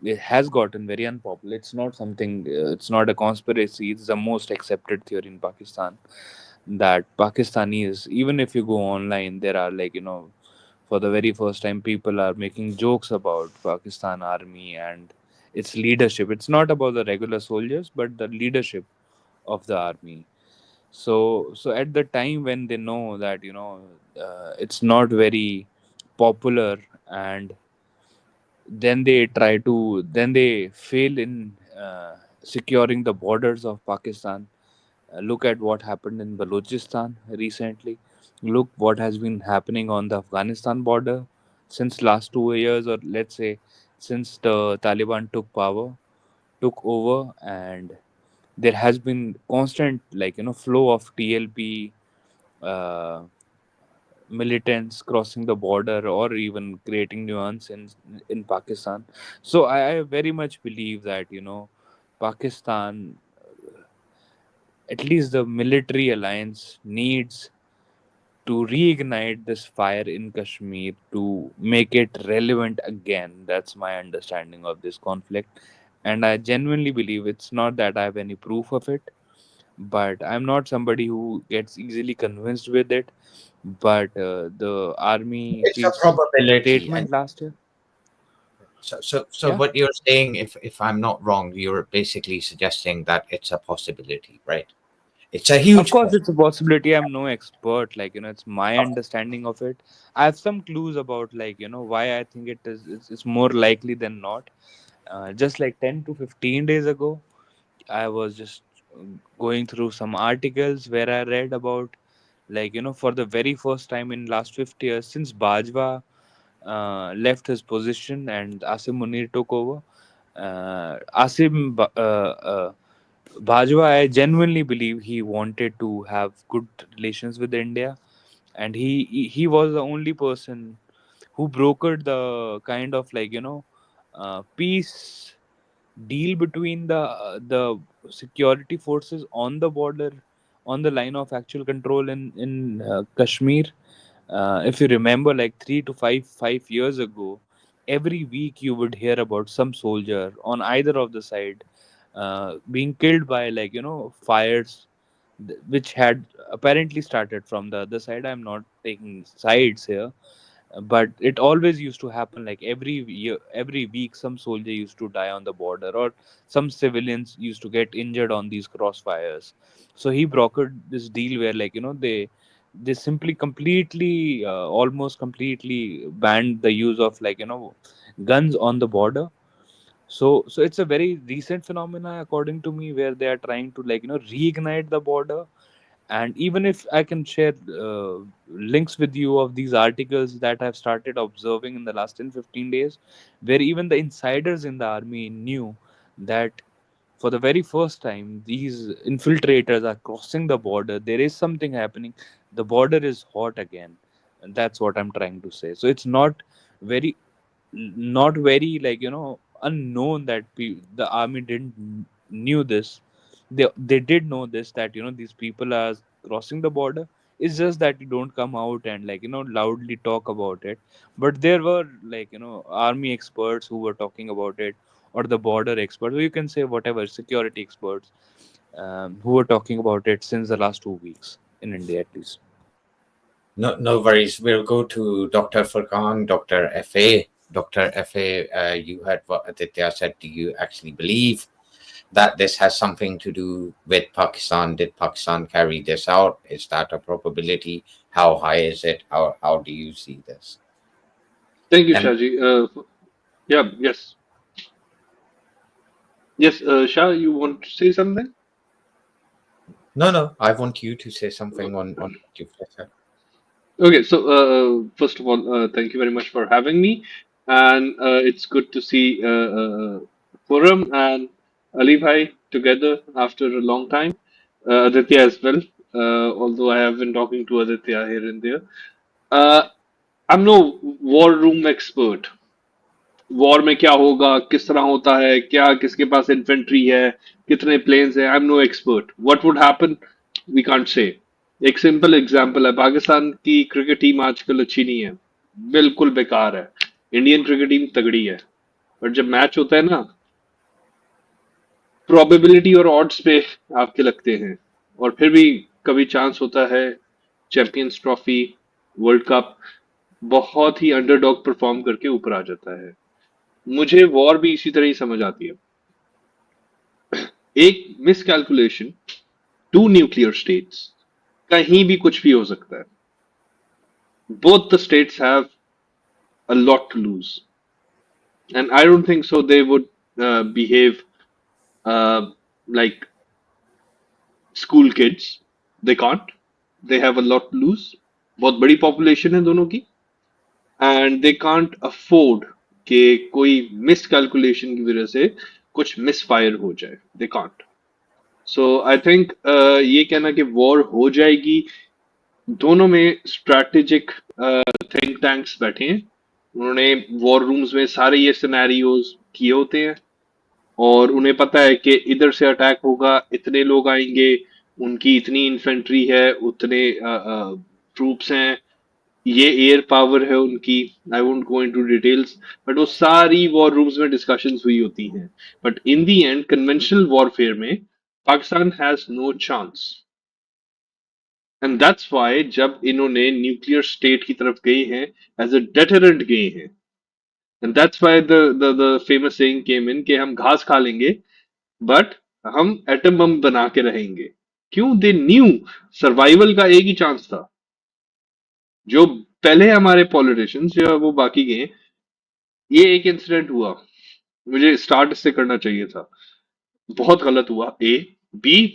it has gotten very unpopular. It's not something. It's not a conspiracy. It's the most accepted theory in Pakistan that Pakistanis, even if you go online, there are for the very first time, people are making jokes about Pakistan army and its leadership. It's not about the regular soldiers, but the leadership of the army. So at the time when they know that it's not very popular, and then they fail in securing the borders of Pakistan. Look at what happened in Balochistan recently. Look what has been happening on the Afghanistan border since last 2 years, or let's say since the Taliban took over, and there has been constant flow of TLP, uh, militants crossing the border or even creating nuance in Pakistan. So I very much believe that Pakistan, at least the military alliance, needs to reignite this fire in Kashmir to make it relevant again. That's my understanding of this conflict. And I genuinely believe, it's not that I have any proof of it, but I'm not somebody who gets easily convinced with it. But the army It's a chief's probability. And statement last year, so yeah. what you're saying, if I'm not wrong, you're basically suggesting that it's a possibility, right? It's a Of huge course, possibility. it's a possibility. I'm no expert. It's my understanding of it. I have some clues about, why I think it's more likely than not. Just like 10 to 15 days ago, I was just going through some articles where I read about, for the very first time in last 50 years, since Bajwa left his position and Asim Munir took over. Bajwa, I genuinely believe he wanted to have good relations with India, and he was the only person who brokered the kind of peace deal between the security forces on the border, on the line of actual control in Kashmir. If you remember, like 3 to 5 years ago, every week you would hear about some soldier on either of the side being killed by fires which had apparently started from the other side. I'm not taking sides here, but it always used to happen, like every year, every week some soldier used to die on the border, or some civilians used to get injured on these crossfires. So he brokered this deal where, they simply completely, almost completely banned the use of guns on the border. So it's a very recent phenomena, according to me, where they are trying to reignite the border. And even if I can share links with you of these articles that I've started observing in the last 10 15 days, where even the insiders in the army knew that for the very first time these infiltrators are crossing the border, there is something happening, the border is hot again. And that's what I'm trying to say. So it's very not very unknown that the army didn't knew this. They did know this, that these people are crossing the border. It's just that you don't come out and loudly talk about it. But there were army experts who were talking about it, or the border experts, or you can say whatever, security experts, who were talking about it since the last 2 weeks in India, at least. No worries. We'll go to Dr. Furqan, Dr. Fa. Dr. Fa, you heard what Aditya said. Do you actually believe that this has something to do with Pakistan? Did Pakistan carry this out? Is that a probability? How high is it? How do you see this? Thank you, And Shaji. Yeah, yes. Yes, Shah, you want to say something? no, I want you to say something on what you've just said. Okay, so first of all, thank you very much for having me, and it's good to see Puram and Ali Bhai together after a long time. Aditya as well, although I have been talking to Aditya here and there. Uh, I'm no war room expert. War में क्या होगा, किस तरह होता है, क्या किसके पास infantry है, कितने प्लेन्स हैं, I am no expert. What would happen we can't say. एक सिंपल एग्जांपल है, पाकिस्तान की क्रिकेट टीम आजकल अच्छी नहीं है, बिल्कुल बेकार है. इंडियन क्रिकेट टीम तगड़ी है, बट जब मैच होता है ना, प्रोबेबिलिटी और ऑड्स पे आपके लगते हैं, और फिर भी कभी चांस होता है, चैंपियंस ट्रॉफी, वर्ल्ड कप, बहुत ही अंडरडॉग परफॉर्म करके ऊपर आ जाता है. मुझे वॉर भी इसी तरह ही समझ आती है. एक miscalculation, two nuclear states, कहीं भी कुछ भी हो सकता है. Both the states have a lot to lose, and I don't think so they would behave like school kids. They can't. They have a lot to lose. बहुत बड़ी population है दोनों की, एंड दे कांट अफोर्ड कि कोई miss calculation की वजह से कुछ मिस फायर हो जाए. They can't. So I think ये कहना कि वॉर हो जाएगी, दोनों में स्ट्रैटेजिक थिंक टैंक्स बैठे हैं। उन्होंने वॉर रूम्स में सारे ये सिनेरियोज किए होते हैं और उन्हें पता है कि इधर से अटैक होगा, इतने लोग आएंगे, उनकी इतनी इन्फेंट्री है, उतने ट्रूप्स हैं, ये एयर पावर है उनकी। I won't go into details, but वो सारी वॉर रूम्स में डिस्कशंस हुई होती हैं। But in the end conventional warfare में Pakistan has no chance, and that's why जब इन्होंने न्यूक्लियर स्टेट की तरफ गए हैं, एज अ डेटरेंट गए हैं, and that's why the famous saying came in कि हम घास खा लेंगे बट हम एटम बम बना के रहेंगे। क्यों? दे न्यू सर्वाइवल का एक ही चांस था। जो पहले हमारे पॉलिटिशियंस या वो बाकी गए, ये एक इंसिडेंट हुआ, मुझे स्टार्ट इससे करना चाहिए था, बहुत गलत हुआ। ए बी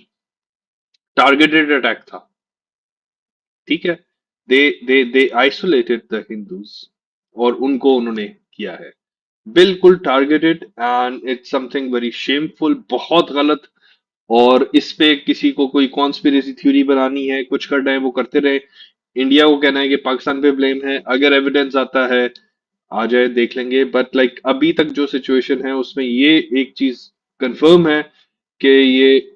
टारगेटेड अटैक था, ठीक है। दे आइसोलेटेड द हिंदूज और उनको उन्होंने किया है बिल्कुल targeted, and it's something very shameful, बहुत गलत। और इस पे किसी को कोई कॉन्स्पिरेसी थ्योरी बनानी है, कुछ करना है, वो करते रहे। इंडिया को कहना है कि पाकिस्तान पे ब्लेम है, अगर एविडेंस आता है आ जाए, देख लेंगे। बट लाइक अभी तक जो सिचुएशन है उसमें ये एक चीज कंफर्म है कि ये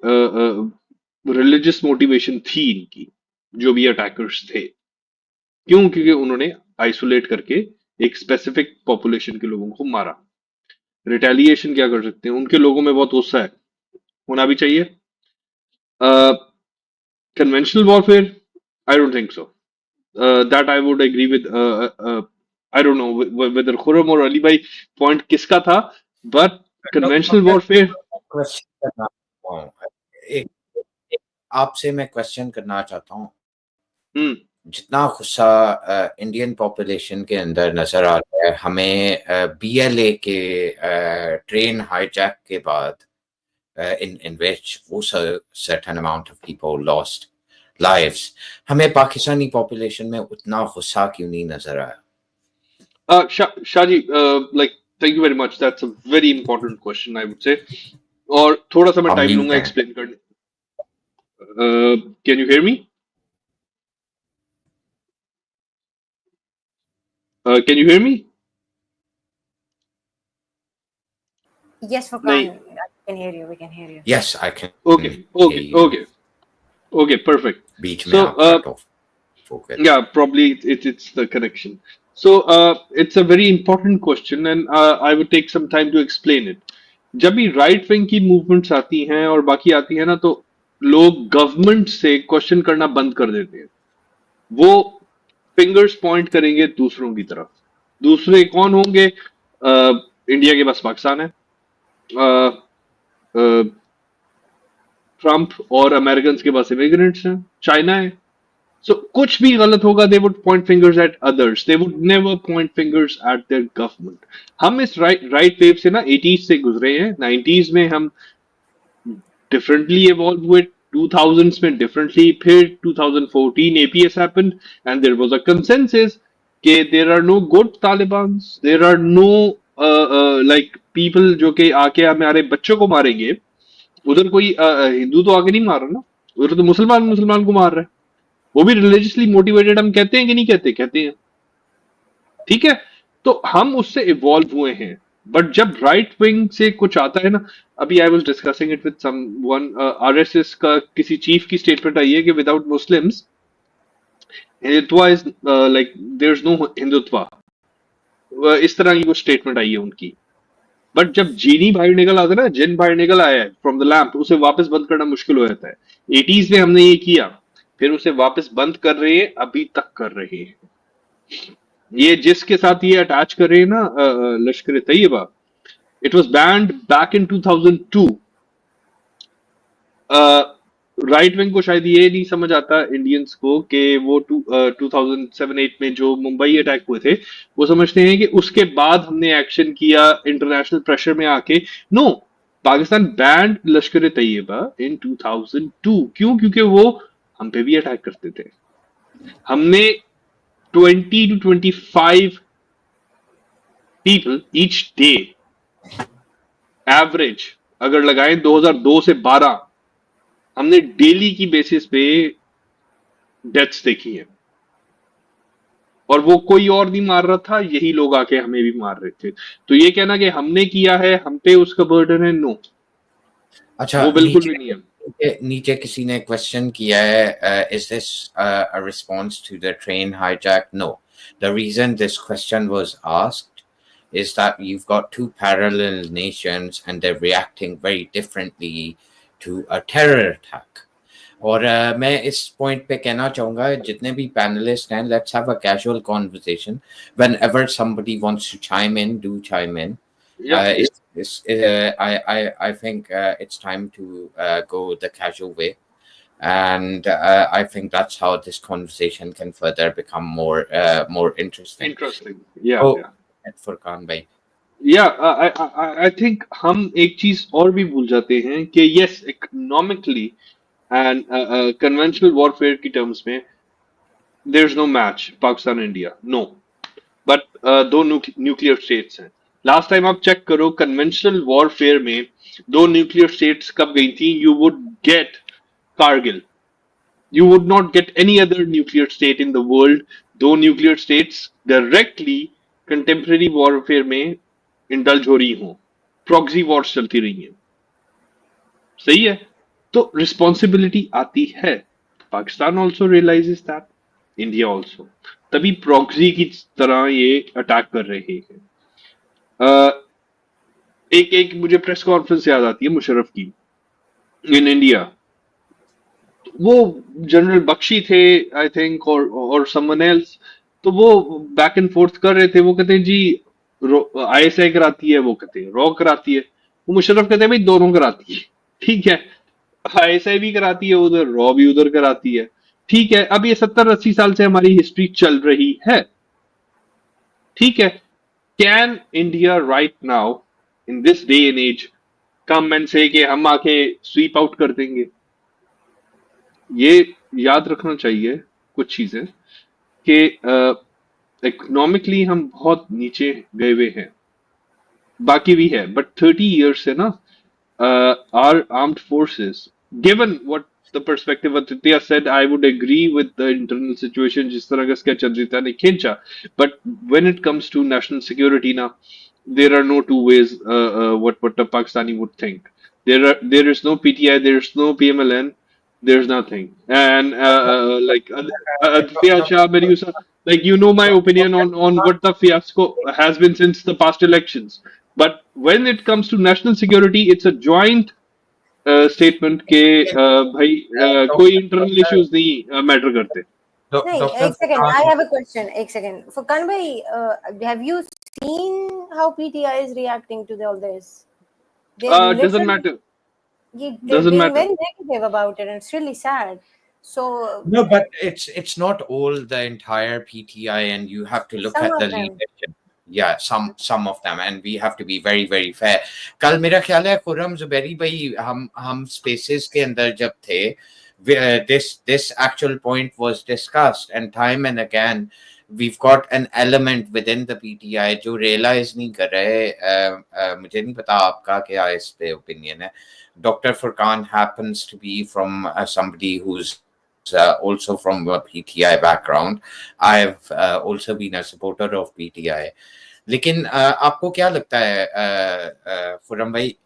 रिलीजियस मोटिवेशन थी इनकी, जो भी अटैकर्स थे। क्यों? क्योंकि उन्होंने आइसोलेट करके एक स्पेसिफिक पॉपुलेशन के लोगों को मारा। रिटेलिएशन क्या कर सकते हैं? उनके लोगों में बहुत गुस्सा है, होना भी चाहिए। Conventional warfare, I don't think so that I would agree with. I don't know whether Khurram or Ali Bhai point किसका था, but conventional warfare. क्वेश्चन करना चाहता हूँ। एक एक आपसे मैं क्वेश्चन करना चाहता हूँ। हम्म जितना गुस्सा इंडियन पॉपुलेशन के अंदर नजर आ रहा है हमें, बीएलए के ट्रेन हाईजैक के बाद, in which also certain amount of people lost lives, हमें पाकिस्तानी पॉपुलेशन में उतना गुस्सा क्यों नहीं नजर आया? Shaji, like thank you very much. That's a very important question, I would say. और थोड़ा सा मैं हम टाइम म्यूट लूंगा हैं। एक्सप्लेन करने। Can you hear me? Can you hear me? Yes, नहीं। Furkan, I can hear you. We can hear you. Yes, I can Okay, hear okay, you. okay, okay, perfect. बीच में So, आप cut off हो गए। yeah, probably it's the connection. So it's a very important question, and I would take some time to explain it. जब भी right wing की movements आती हैं और बाकी आती है ना, तो लोग गवर्नमेंट से क्वेश्चन करना बंद कर देते हैं। वो फिंगर्स पॉइंट करेंगे दूसरों की तरफ। दूसरे कौन होंगे? इंडिया के पास पाकिस्तान है, ट्रम्प और अमेरिकन के पास इमिग्रेंट्स हैं, चाइना है। So कुछ भी गलत होगा, they would point fingers at others. They would never point fingers at their government. हम इस राइट वेव से ना 80s से गुजरे हैं। 90s में हम डिफरेंटली इवॉल्व हुए, 2000s में डिफरेंटली, फिर 2014 APS happened and there was a consensus कि there are no good Talibans, there are no like people जो कि आके हमारे बच्चों को मारेंगे। उधर कोई हिंदू तो आके नहीं मार रहा ना, उधर तो मुसलमान मुसलमान को मार रहा है, वो भी रिलीजियसली मोटिवेटेड। हम कहते हैं कि नहीं कहते? कहते हैं, ठीक है। तो हम उससे इवॉल्व हुए हैं। बट जब राइट विंग से कुछ आता है ना, अभी I was discussing it with someone, RSS का किसी चीफ की स्टेटमेंट आई है कि without Muslims Hindutva is like there is no Hindutva, इस तरह की कुछ स्टेटमेंट आई है उनकी। बट जब जीनी बाहर निकल आता है ना, जिन बाहर निकल आया है फ्रॉम द लैम्प, उसे वापस बंद करना मुश्किल हो जाता है। 80s में हमने ये किया, फिर उसे वापस बंद कर रहे हैं, अभी तक कर रहे हैं। ये जिसके साथ ये अटैच कर रहे हैं ना, Lashkar Taiba, it was banned back in 2002। Right wing को शायद ये नहीं समझ आता इंडियंस को कि वो 2007-8 में जो मुंबई अटैक हुए थे, वो समझते हैं कि उसके बाद हमने एक्शन किया इंटरनेशनल प्रेशर में आके। नो, पाकिस्तान बैंड लश्कर तैयबा इन 2002। क्यों? क्योंकि वो हम पे भी अटैक करते थे। हमने 20 to 25 people each day average अगर लगाएं 2002 से 12, हमने डेली की बेसिस पे डेथ्स देखी हैं, और वो कोई और नहीं मार रहा था, यही लोग आके हमें भी मार रहे थे। तो ये कहना कि हमने किया है, हम पे उसका बर्डन है, नो, अच्छा, वो बिल्कुल भी नीचे नहीं है। नीचे किसी ने क्वेश्चन किया है, is this a response to the train hijack? No. The reason this question was asked is that you've got two parallel nations and they're reacting very differently to a terror attack. और मैं इस point पे कहना चाहूँगा, जितने भी panelist हैं, let's have a casual conversation. Whenever somebody wants to chime in, do chime in. Yeah, I think it's time to go the casual way, and I think that's how this conversation can further become more interesting. interesting. Yeah, Oh, yeah. Furqan bhai. I think हम एक चीज और भी भूल जाते हैं कि yes, economically and conventional warfare की terms में there's no match Pakistan India, no. But दो न्यूक्लियर स्टेट्स हैं. लास्ट टाइम आप चेक करो कन्वेंशनल वॉरफेयर में दो न्यूक्लियर स्टेट्स कब गई थी. You would get Kargil, you would not get any other nuclear state in the world. दो nuclear states directly contemporary warfare में इंडल्ज हो रही हों, प्रॉक्सी वॉर्स चलती रही हैं. सही है. तो रिस्पॉन्सिबिलिटी आती है. Pakistan also realises that, India also. तभी प्रॉक्सी की तरह ये अटैक कर रहे हैं. एक एक मुझे प्रेस कॉन्फ्रेंस याद आती है मुशर्रफ की इन इंडिया. वो जनरल बख्शी थे आई थिंक, और समवन एल्स. तो वो बैक एंड फोर्थ कर रहे थे. वो कहते हैं जी आईएसआई कराती है, वो कहते हैं रॉ कराती है. वो मुशर्रफ कहते हैं भाई दोनों कराती है. ठीक है, आईएसआई भी कराती है उधर, रॉ भी उधर कराती है. ठीक है, अब ये 70-80 साल से हमारी हिस्ट्री चल रही है. ठीक है. Can India right now in this day and age come and say कि हम आके स्वीप आउट कर देंगे? ये याद रखना चाहिए कुछ चीजें कि इकोनॉमिकली हम बहुत नीचे गए हुए हैं, बाकी भी है. बट 30 years से ना our armed forces, given what the perspective what Titya said, I would agree with the internal situation जिस तरह का इसका चंद्रिता ने खींचा. But when it comes to national security now, there are no two ways what a Pakistani would think. There is no PTI, there is no PMLN, there's nothing. And like Aditya Shah, Meryusa, like you know my opinion on what the fiasco has been since the past elections. But when it comes to national security, it's a joint statement के भाई कोई internal issues नहीं matter करते. नहीं, Dr. एक second, Furqan, I have a question. एक second, Furqan भाई, have you seen how PTI is reacting to all this? They're Doesn't literally, matter. they're Doesn't being matter. very negative about it, and it's really sad. So no, but it's not all the entire PTI, and you have to look some at the of them, leadership. Yeah, some of them, and we have to be very very fair. कल मेरा ख्याल है खुर्रम जुबैरी भाई, हम spaces के अंदर जब थे, this actual point was discussed, and time and again we've got an element within the PTI जो realize नहीं कर रहे. मुझे नहीं पता आपका क्या इस पे opinion है. Dr. Furqan happens to be from somebody who's also from a PTI background. I've also been a supporter of PTI. लेकिन आपको क्या लगता है फुरम भाई?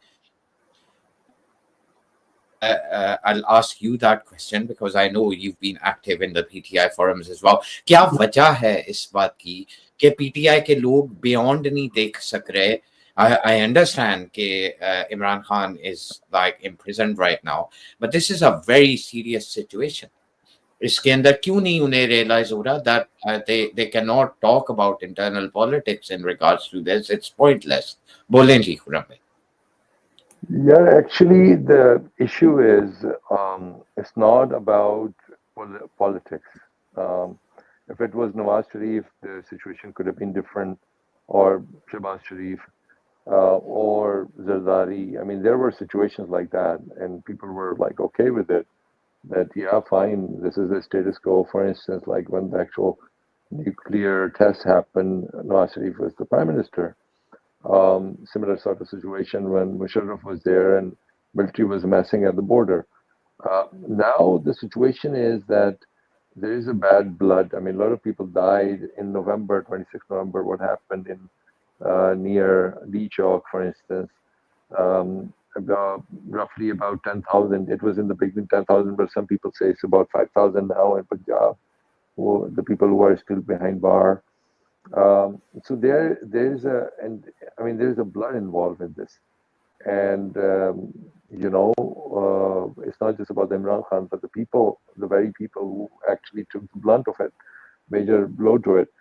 I'll ask you that question because I know you've been active in the PTI forums as well. क्या वजह है इस बात की कि PTI के लोग beyond नहीं देख सक रहे? I understand that Imran Khan is like imprisoned right now, but this is a very serious situation. इसके अंदर क्यों नहीं उन्हें realize हो रहा that they cannot talk about internal politics in regards to this? It's pointless. बोलें जी खुरम भाई. Yeah, actually, the issue is it's not about politics. If it was Nawaz Sharif, the situation could have been different, or Shehbaz Sharif, or Zardari. I mean, there were situations like that, and people were like okay with it. That yeah, fine, this is the status quo. For instance, like when the actual nuclear test happened, Nawaz Sharif was the prime minister. Similar sort of situation when Musharraf was there and military was massing at the border. Now the situation is that there is a bad blood. I mean, a lot of people died in November, 26th November. What happened in near Lee Chalk, for instance, about roughly about 10,000. It was in the beginning 10,000, but some people say it's about 5,000 now in Punjab. Who, the people who are still behind bar. So there's a, and I mean, there's a blood involved in this, and it's not just about Imran Khan, but the people, the very people who actually took the blunt of it, major blow to it.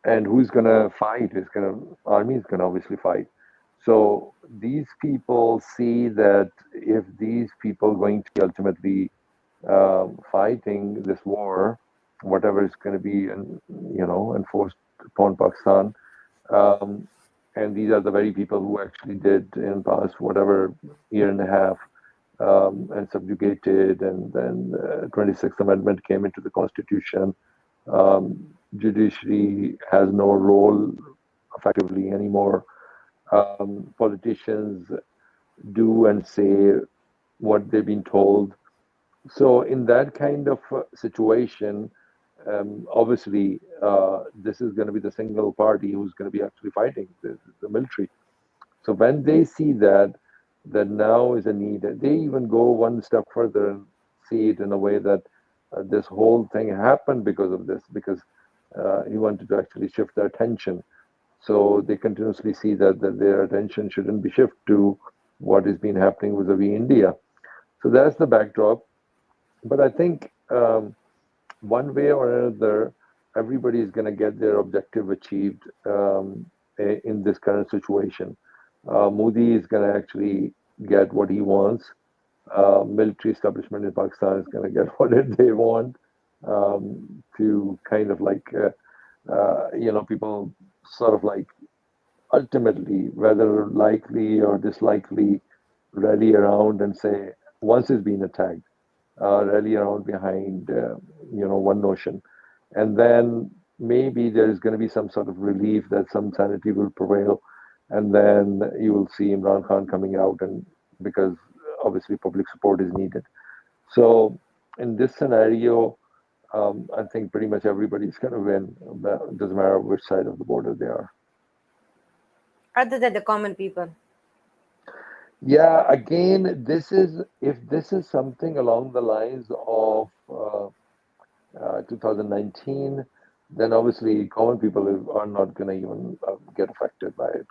And who's gonna fight? Is gonna army is gonna obviously fight. So these people see that if these people going to be ultimately fighting this war, whatever is going to be, enforced upon Pakistan, um, and these are the very people who actually did in past whatever year and a half, and subjugated, and then 26th Amendment came into the Constitution. Judiciary has no role effectively anymore. Politicians do and say what they've been told. So in that kind of situation, obviously, this is going to be the single party who's going to be actually fighting the military. So when they see that now is a need, they even go one step further and see it in a way that this whole thing happened because of this, because he wanted to actually shift their attention. So they continuously see that their attention shouldn't be shifted to what has been happening vis-a-vis India. So that's the backdrop. But I think one way or another, everybody is going to get their objective achieved in this current situation. Modi is going to actually get what he wants. Military establishment in Pakistan is going to get what they want, to kind of like, people sort of like ultimately, whether likely or dislikely, rally around and say, once it's been attacked, rally around behind, one notion. And then maybe there is going to be some sort of relief that some sanity will prevail. And then you will see Imran Khan coming out, and because obviously public support is needed. So in this scenario, I think pretty much everybody's going to win. It doesn't matter which side of the border they are. Other than the common people. Yeah, again, if this is something along the lines of 2019, then obviously common people are not going to even get affected by it,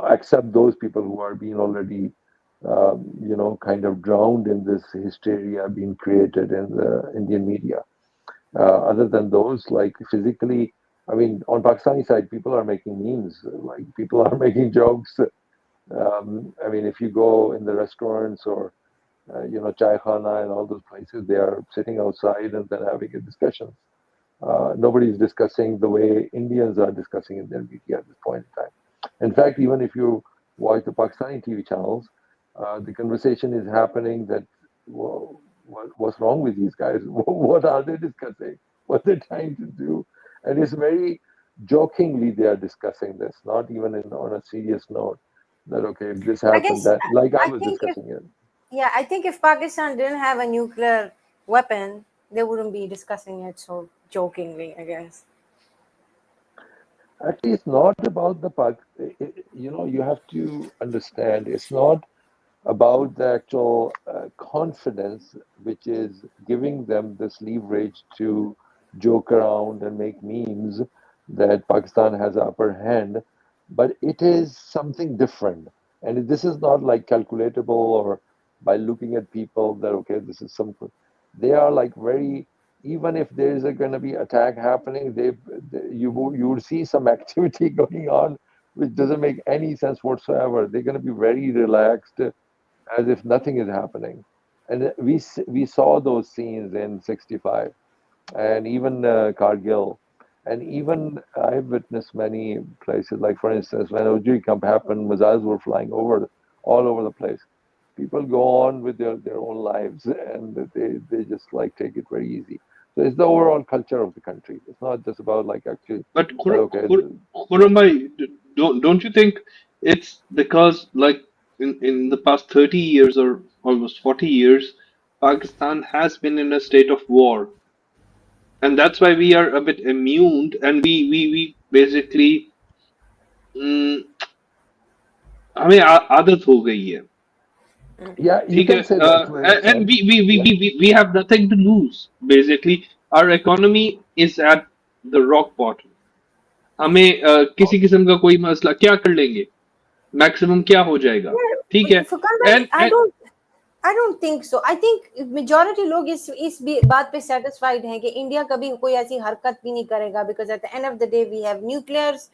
except those people who are being already, kind of drowned in this hysteria being created in the Indian media. Other than those, like physically, I mean, on Pakistani side, people are making memes, like people are making jokes. I mean, if you go in the restaurants or chai khana and all those places, they are sitting outside and then having a discussion. Nobody is discussing the way Indians are discussing in their media at this point in time. In fact, even if you watch the Pakistani TV channels, the conversation is happening that, well, what's wrong with these guys? What are they discussing? What they're trying to do? And it's very jokingly they are discussing this, not even on a serious note. That okay, if this I happened, guess that like I I was think if discussing it. yeah, I think if Pakistan didn't have a nuclear weapon, they wouldn't be discussing it so jokingly, I guess. Actually, it's not about the Pak. You have to understand. It's not about the actual confidence, which is giving them this leverage to joke around and make memes that Pakistan has the upper hand, but it is something different. And this is not like calculatable or by looking at people that, okay, this is something. They are like very, even if there is going to be attack happening, you would see some activity going on which doesn't make any sense whatsoever. They're going to be very relaxed, as if nothing is happening. And we saw those scenes in 65 and even Kargil. And even I've witnessed many places, like for instance, when Ujri Camp happened, missiles were flying all over the place. People go on with their own lives and they just like take it very easy. So it's the overall culture of the country. It's not just about like actually But that, okay, yeah. Khurrambai, don't you think it's because like in the past 30 years or almost 40 years, Pakistan has been in a state of war. and that's why we are a bit immune, and we basically हमें आदत हो गई है. Yeah, you ठीक है, can say that way, and Saji. Yeah. we have nothing to lose. Basically, our economy is at the rock bottom. हमें किसी किस्म का कोई मसला क्या कर लेंगे, मैक्सिमम क्या हो जाएगा. ठीक है, फुकान भाई, and I don't think so. I think majority लोग इस बात पे satisfied हैं कि इंडिया कभी कोई ऐसी हरकत भी नहीं करेगा, because at the end of the day we have nuclears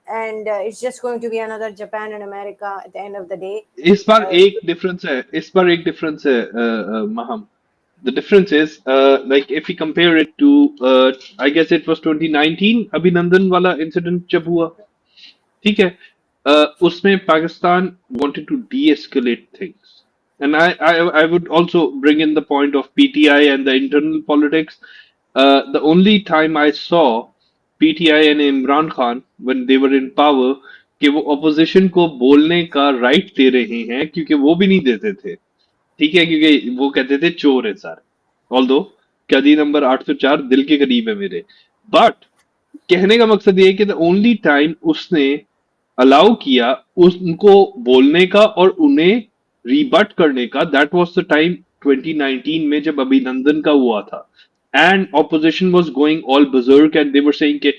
and it's just going to be another Japan and America at the end of the day. इस बार एक डिफरेंस है Meham. The difference is, like if we compare it to, I guess it was 2019 अभिनंदन वाला incident जब हुआ, ठीक है, उसमें Pakistan wanted to de-escalate things, and I would also bring in the point of PTI and the internal politics. The only time I saw PTI and Imran Khan when they were in power कि वो opposition को बोलने का right दे रहे हैं, क्योंकि वो भी नहीं देते थे. ठीक है, क्योंकि वो कहते थे चोर है सारे. ऑल्दो कदी नंबर 804 दिल के करीब है मेरे, बट कहने का मकसद ये है कि द ओनली टाइम उसने अलाउ किया उनको बोलने का और उन्हें रीबट करने का, दैट वाज द टाइम 2019 में जब अभिनंदन का हुआ था, and opposition was going all बजर्क and they were saying कि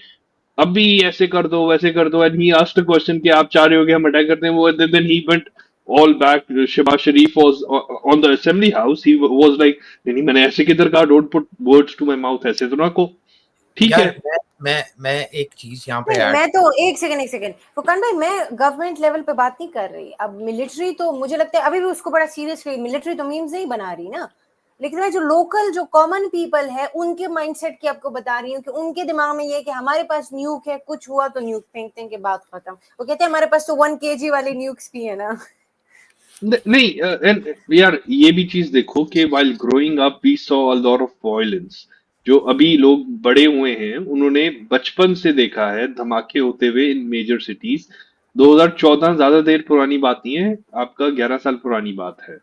अभी ऐसे कर दो वैसे कर दो, and he asked a question कि आप चाह रहे हो कि हम अटैक करते हैं, वो then he went all back. Shehbaz Sharif was on the assembly house. He was like, नहीं मैंने ऐसे किधर कहा, don't put words to my mouth, ऐसे तो ना को. ठीक है. मैं एक चीज यहाँ पे मैं तो एक सेकंड फुकान भाई, मैं गवर्नमेंट लेवल पे बात नहीं कर रही. अब मिलिट्री तो मुझे लगता है अभी भी उसको बड़ा सीरियसली मिलिट्री तो मीम्स नहीं बना रही ना, लेकिन मैं जो लोकल जो कॉमन पीपल है उनके माइंडसेट की आपको बता रही हूँ कि उनके दिमाग में ये है कि हमारे पास न्यूक है, कुछ हुआ तो न्यूक फेंकते हैं के बात खत्म. वो कहते हैं हमारे पास तो 1 kg वाली न्यूक्स भी है ना. नहीं, and यार ये भी चीज देखो कि while growing up we saw a lot of violence. जो अभी लोग बड़े हुए हैं उन्होंने बचपन से देखा है धमाके होते हुए इन मेजर सिटीज. 2014 ज्यादा देर पुरानी बात नहीं है, आपका 11 साल पुरानी बात है.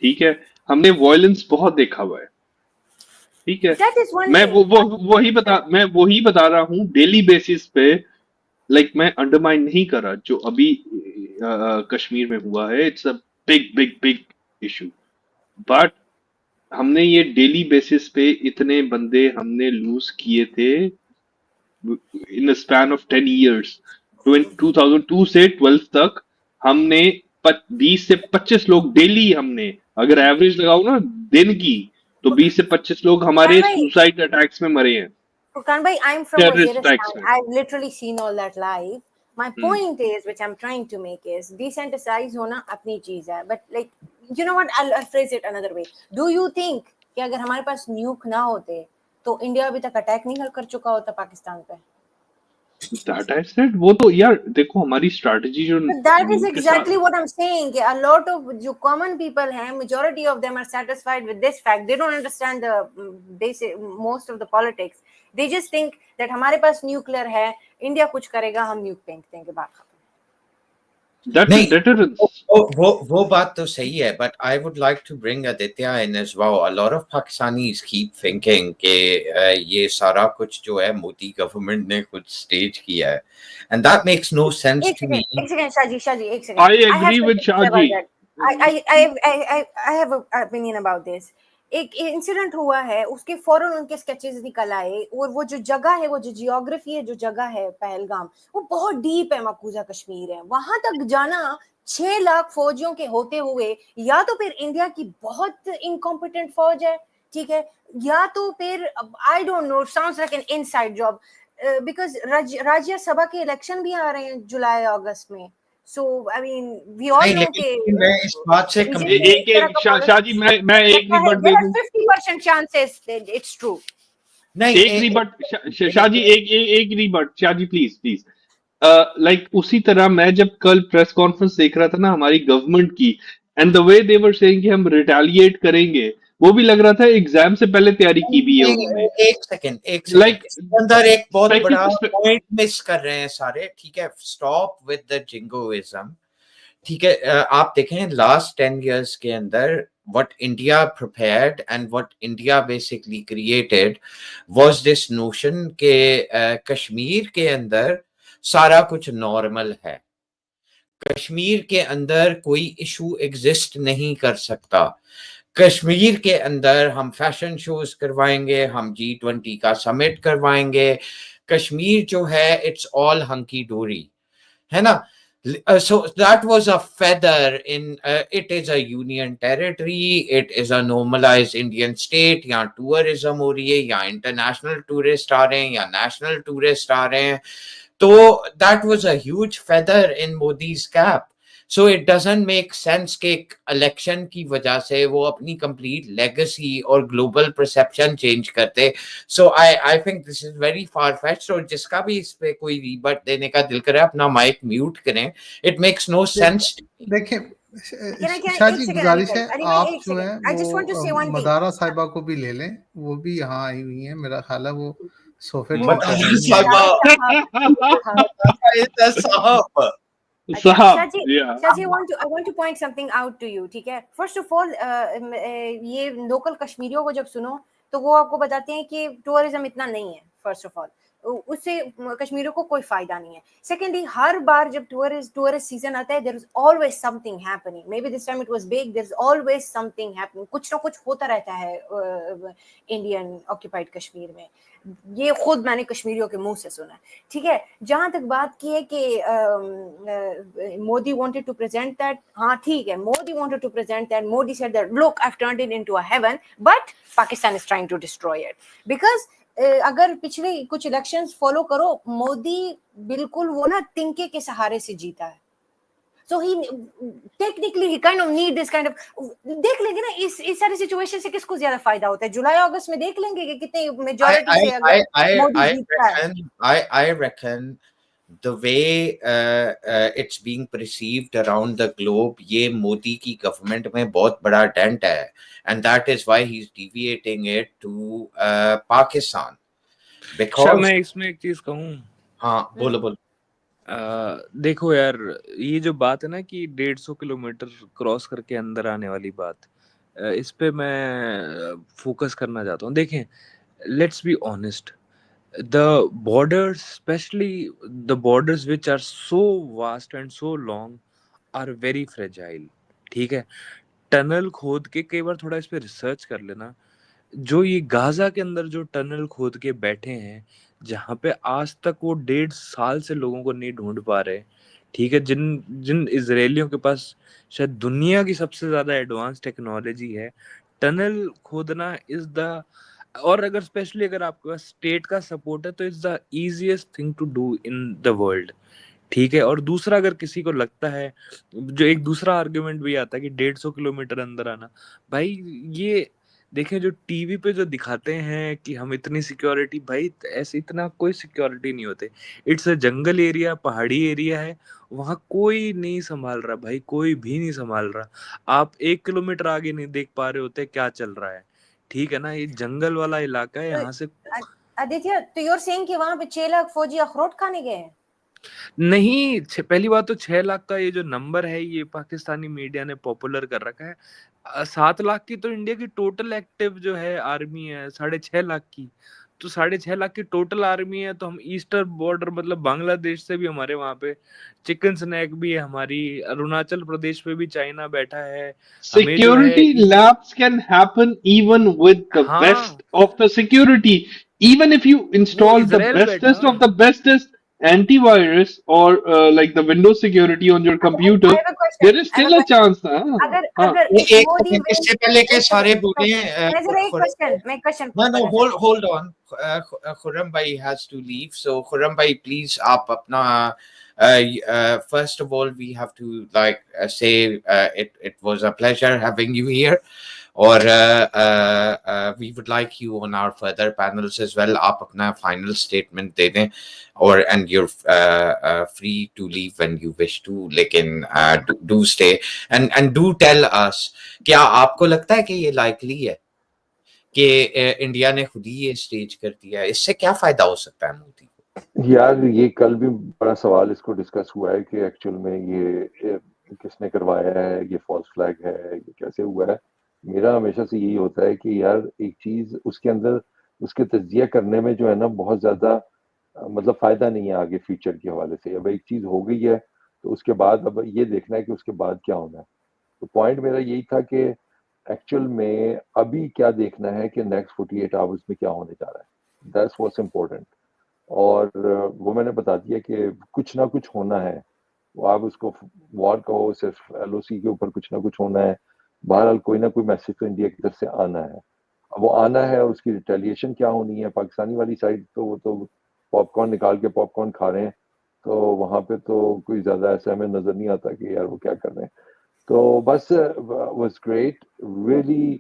ठीक है, हमने वॉयलेंस बहुत देखा हुआ है. ठीक है, मैं वही बता रहा हूँ डेली बेसिस पे. लाइक मैं अंडरमाइन नहीं कर रहा जो अभी कश्मीर में हुआ है, it's a big issue, but हमने ये डेली बेसिस पे इतने बंदे हमने लूज किए थे इन स्पैन ऑफ 10 years. 2002 से 12 तक हमने 20 से 25 लोग डेली, हमने अगर एवरेज लगाओ ना दिन की, तो 20 से 25 लोग हमारे सुसाइड अटैक्स में मरे हैं. Furkan bhai, I'm from Waziristan. I've literally seen all that live. My point is, which I'm trying to make is, desensitize होना अपनी चीज है, but like, you know what? I'll phrase it another way. Do you think कि अगर हमारे पास न्यूक ना होते तो इंडिया अभी तक अटैक नहीं कर चुका होता पाकिस्तान पे? That I said, वो तो यार देखो हमारी स्ट्रैटेजी जो that is exactly what I'm saying कि a lot of जो common people हैं, majority of them are satisfied with this fact. They don't understand the basic most of the politics. They just think that हमारे पास nuclear है, India कुछ करेगा, हम न्यूक फेंक देंगे, बात खत्म. वो बात तो सही है, but I would like to bring Aditya in as well. A lot of Pakistanis keep thinking कि ये सारा कुछ जो है मोदी गवर्नमेंट ने कुछ स्टेज किया है, and that makes no sense to me. एक सेकंड शाजी, एक second. I agree with Shaji. I have an opinion about this. एक इंसिडेंट हुआ है, उसके फौरन उनके स्केचेस निकल आए, और वो जो जगह है, वो जो जियोग्राफी है, जो जगह है पहलगाम, वो बहुत डीप है, मकबूजा कश्मीर है. वहां तक जाना 6 लाख फौजियों के होते हुए, या तो फिर इंडिया की बहुत इनकॉम्पिटेंट फौज है, ठीक है, या तो फिर I don't know, sounds like an inside job, because Rajya Sabha के इलेक्शन भी आ रहे हैं जुलाई अगस्त में. So I mean, we all know कि इस बात से एक शाजी मैं एक रिबट दे दूं. 50% chances that it's true. नहीं, एक रिबट शाजी, एक रिबट शाजी, प्लीज. लाइक उसी तरह मैं जब कल प्रेस कॉन्फ्रेंस देख रहा था ना हमारी गवर्नमेंट की, and the way they were saying कि हम रिटेलिएट करेंगे, वो भी लग रहा था एग्जाम से पहले तैयारी की भी है उन्होंने. एक सेकंड लाइक अंदर एक बहुत बड़ा पॉइंट मिस कर रहे हैं सारे. ठीक है, स्टॉप विद द जिंगोइज्म. ठीक है, आप देखें लास्ट 10 years के अंदर what India prepared and what India basically created was this notion कि कश्मीर के अंदर सारा कुछ नॉर्मल है, कश्मीर के अंदर कोई इशू एग्जिस्ट नहीं कर सकता, कश्मीर के अंदर हम फैशन शोज करवाएंगे, हम G20 का समिट करवाएंगे, कश्मीर जो है इट्स ऑल हंकी डोरी, है ना. So that was a feather in it is a union territory, it is a normalized Indian state, यहाँ tourism हो रही है, यहाँ international tourist आ रहे हैं, या national tourist आ रहे हैं, तो that was a huge feather in Modi's cap. So it doesn't make sense कि इलेक्शन की वजह से वो अपनी complete legacy और global perception change करते. So I think this is very far fetched. So जिसका भी इस पे कोई rebut देने का दिल करे अपना mic mute करें. It makes no sense. देखिए एक शाजी second, गुजारिश है अली भाई, आप एक जो है second. I just want to say वो one thing. मदारा साहिबा को भी ले लें, वो भी यहाँ आई हुई हैं, मेरा ख्याल है वो सोफे वो ठीक कर रही हैं. साहब, Shaji, yeah. Shaji, I want to point something out to you, ठीक है. First of all, ये लोकल कश्मीरियों को जब सुनो तो वो आपको बताते हैं कि टूरिज्म इतना नहीं है. फर्स्ट ऑफ ऑल उससे कश्मीरियों को कोई फायदा नहीं है. सेकेंडली, हर बार जब टूरिस्ट सीजन आता है, there is always something happening. Maybe this time it was big, there is always something happening. कुछ ना कुछ होता रहता है इंडियन ऑक्यूपाइड कश्मीर में. ये खुद मैंने कश्मीरियों के मुंह से सुना है, ठीक है. जहां तक बात की है कि Modi wanted to present that, हाँ ठीक है, Modi wanted to present that. Modi said that look, I have turned it into a heaven, but Pakistan is trying to destroy it. Because अगर पिछले कुछ इलेक्शंस फॉलो करो, मोदी बिल्कुल वो ना तिनके के सहारे से जीता है. So he technically he kind of need this kind of. देख लेंगे ना इस सारी सिचुएशन से किसको ज्यादा फायदा होता है. जुलाई अगस्त में देख लेंगे कि कितने मेजॉरिटी से अगर मोदी जीतता है. I reckon the way it's being perceived around the globe, ये मोदी की गवर्नमेंट में बहुत बड़ा डेंट है, and that is why he's deviating it to Pakistan. Because मैं इसमें एक चीज कहूँ. हाँ, बोलो. देखो यार, ये जो बात है ना कि 150 किलोमीटर क्रॉस करके अंदर आने वाली बात, इस पे मैं फोकस करना चाहता हूँ. देखें, let's be honest, the borders, especially the borders which are so vast and so long, are very fragile. ठीक है, टनल खोद के कई बार थोड़ा इस पे रिसर्च कर लेना. जो ये गाजा के अंदर जो टनल खोद के बैठे हैं, जहाँ पे आज तक वो 1.5 साल से लोगों को नहीं ढूंढ पा रहे, ठीक है, जिन इजरायलियों के पास शायद दुनिया की सबसे ज्यादा एडवांस टेक्नोलॉजी है, टनल खोदना इज द, और अगर स्पेशली अगर आपके पास स्टेट का सपोर्ट है तो it's the easiest thing to do in the world. ठीक है. और दूसरा, अगर किसी को लगता है, जो एक दूसरा आर्गुमेंट भी आता है कि 150 किलोमीटर अंदर आना, भाई ये देखें, जो टीवी पे जो दिखाते हैं कि हम इतनी सिक्योरिटी, भाई ऐसे इतना कोई सिक्योरिटी नहीं होते. इट्स अ जंगल एरिया, पहाड़ी एरिया है, वहां कोई नहीं संभाल रहा भाई, कोई भी नहीं संभाल रहा. आप 1 किलोमीटर आगे नहीं देख पा रहे होते क्या चल रहा है. ठीक है ना, ये जंगल वाला इलाका है. यहाँ से आदित्य, तो you're saying कि वहां पे 6 लाख फौजी अखरोट खाने गए हैं? नहीं, पहली बात तो 6 लाख का ये जो नंबर है, ये पाकिस्तानी मीडिया ने पॉपुलर कर रखा है. 7 लाख की तो इंडिया की टोटल एक्टिव जो है आर्मी है, 6.5 लाख की. तो 6.5 लाख की टोटल आर्मी है, तो हम ईस्टर्न बॉर्डर मतलब बांग्लादेश से भी हमारे वहां पे चिकन स्नैक भी है, हमारी अरुणाचल प्रदेश पे भी चाइना बैठा है. Security lapse can happen even with the best of the security. Even if you install the bestest of the bestest antivirus or like the Windows security on your computer, there is still a chance. अगर इससे पहले के सारे बोले. No, hold on. Khurram bhai has to leave, so Khurram bhai, please आप अपना first of all we have to say it was a pleasure having you here, or we would like you on our further panels as well. आप अपना final statement दे दें, and you're free to leave when you wish to, लेकिन do stay and do tell us, क्या आपको लगता है कि ये likely है कि इंडिया ने खुद ही ये स्टेज कर दिया है? इससे क्या फायदा हो सकता है मोदी को? यार, ये कल भी बड़ा सवाल इसको डिस्कस हुआ है कि एक्चुअल में ये किसने करवाया है, ये फॉल्स फ्लैग है, ये कैसे हुआ है. मेरा हमेशा से यही होता है कि यार एक चीज उसके अंदर उसके तज्जिया करने में जो है ना बहुत ज्यादा मतलब फायदा नहीं है आगे फ्यूचर के हवाले से। अब एक चीज हो गई है तो उसके बाद अब ये देखना है कि उसके बाद क्या होना है। तो पॉइंट मेरा यही था कि एक्चुअल में अभी क्या देखना है कि नेक्स्ट 48 आवर्स में क्या होने जा रहा है, दैट्स व्हाट्स इम्पोर्टेंट। और वो मैंने बता दिया कि कुछ ना कुछ होना है, वो आप उसको वॉर कहो, सिर्फ एलओसी के ऊपर कुछ ना कुछ होना है। बहरहाल कोई ना कोई मैसेज तो इंडिया की तरफ से आना है। अब वो आना है और उसकी रिटेलिएशन क्या होनी है पाकिस्तानी वाली साइड, तो वो तो पॉपकॉर्न निकाल के पॉपकॉर्न खा रहे हैं, तो वहां पे तो कोई ज्यादा ऐसा हमें नजर नहीं आता कि यार वो क्या कर रहे हैं। तो बस was great, really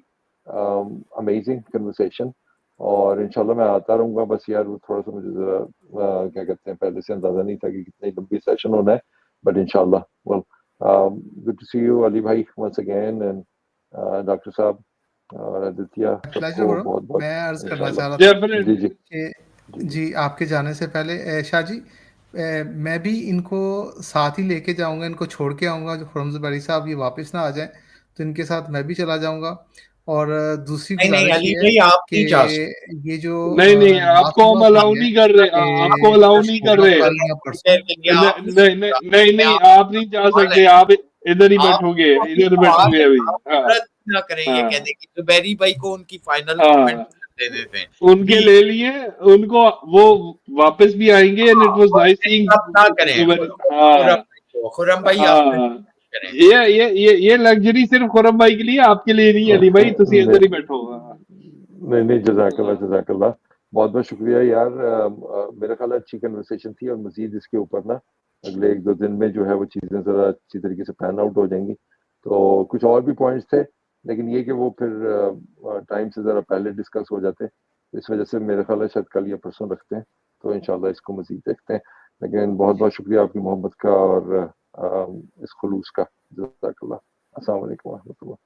amazing conversation. और इंशाल्लाह मैं आता रहूंगा। बस यार वो थोड़ा सा मुझे जरा क्या कहते हैं पहले से अंदाजा नहीं था कि कितनी लंबी सेशन होना है, बट इंशाल्लाह well good to see you Ali भाई वंस अगेन, एंड डॉक्टर साहब और आदित्य प्लेजर सबको ब्रो। बहुत बहुत मैं अर्ज करना इंशाल्लाह। चाह रहा था डेफिनेट। जी जी कि जी जी। जी आपके जाने से पहले शाह जी, मैं भी इनको साथ ही लेके जाऊंगा, इनको छोड़ के आऊंगा। जो खुरम ज़ुबैरी साहब ये वापस ना आ जाएं तो इनके साथ मैं भी चला जाऊंगा। और दूसरी नहीं नहीं गुजारिश अली ये है भाई आप कि नहीं जा सकते। ये जो नहीं नहीं, लास्ट आपको हुआ हम था अलाउ ये नहीं कर रहे, आपको कि अलाउ नहीं कर होगा रहे। कल या थोड़ी परसों। देर के लिए आप नहीं नहीं नहीं नहीं नहीं नहीं, आप आप नहीं जा सवाल है सकते, आप इधर ही आप बैठोगे, तो अभी इधर सवाल बैठोगे है अभी। आप हाँ तुरंत ना करें ये हाँ कहने की जुबैरी भाई को उनकी फाइनल कमेंट हाँ, देने दें उनके भी। ले लिए उनको, वो वापस भी आएंगे। एंड इट वाज वो नाइस ऐसा आप ना करें सीइंग। खुरम हाँ भाई को, खुरम भाई आप हाँ, करें। ये लग्जरी सिर्फ खुरम भाई के लिए, आपके लिए नहीं। अली भाई तुसी नहीं इधर ही बैठो। हाँ नहीं नहीं, जजाकल्ला जजाकल्ला, बहुत बहुत शुक्रिया यार। मेरा ख्याल है अच्छी कन्वर्सेशन थी, और मजीद इसके ऊपर ना अगले एक दो दिन में जो है वो चीज़ें ज़रा अच्छी तरीके से पैन आउट हो जाएंगी। तो कुछ और भी पॉइंट्स थे, लेकिन ये कि वो फिर टाइम से ज़रा पहले डिस्कस हो जाते, तो इस वजह से मेरा ख्याल है शायद कल या परसों रखते हैं, तो इंशाल्लाह इसको मजीद देखते हैं। लेकिन बहुत बहुत शुक्रिया आपकी मोहब्बत का और इस खुलूस का। जजाकल्ला। अस्सलाम वालेकुम व रहमतुल्लाह।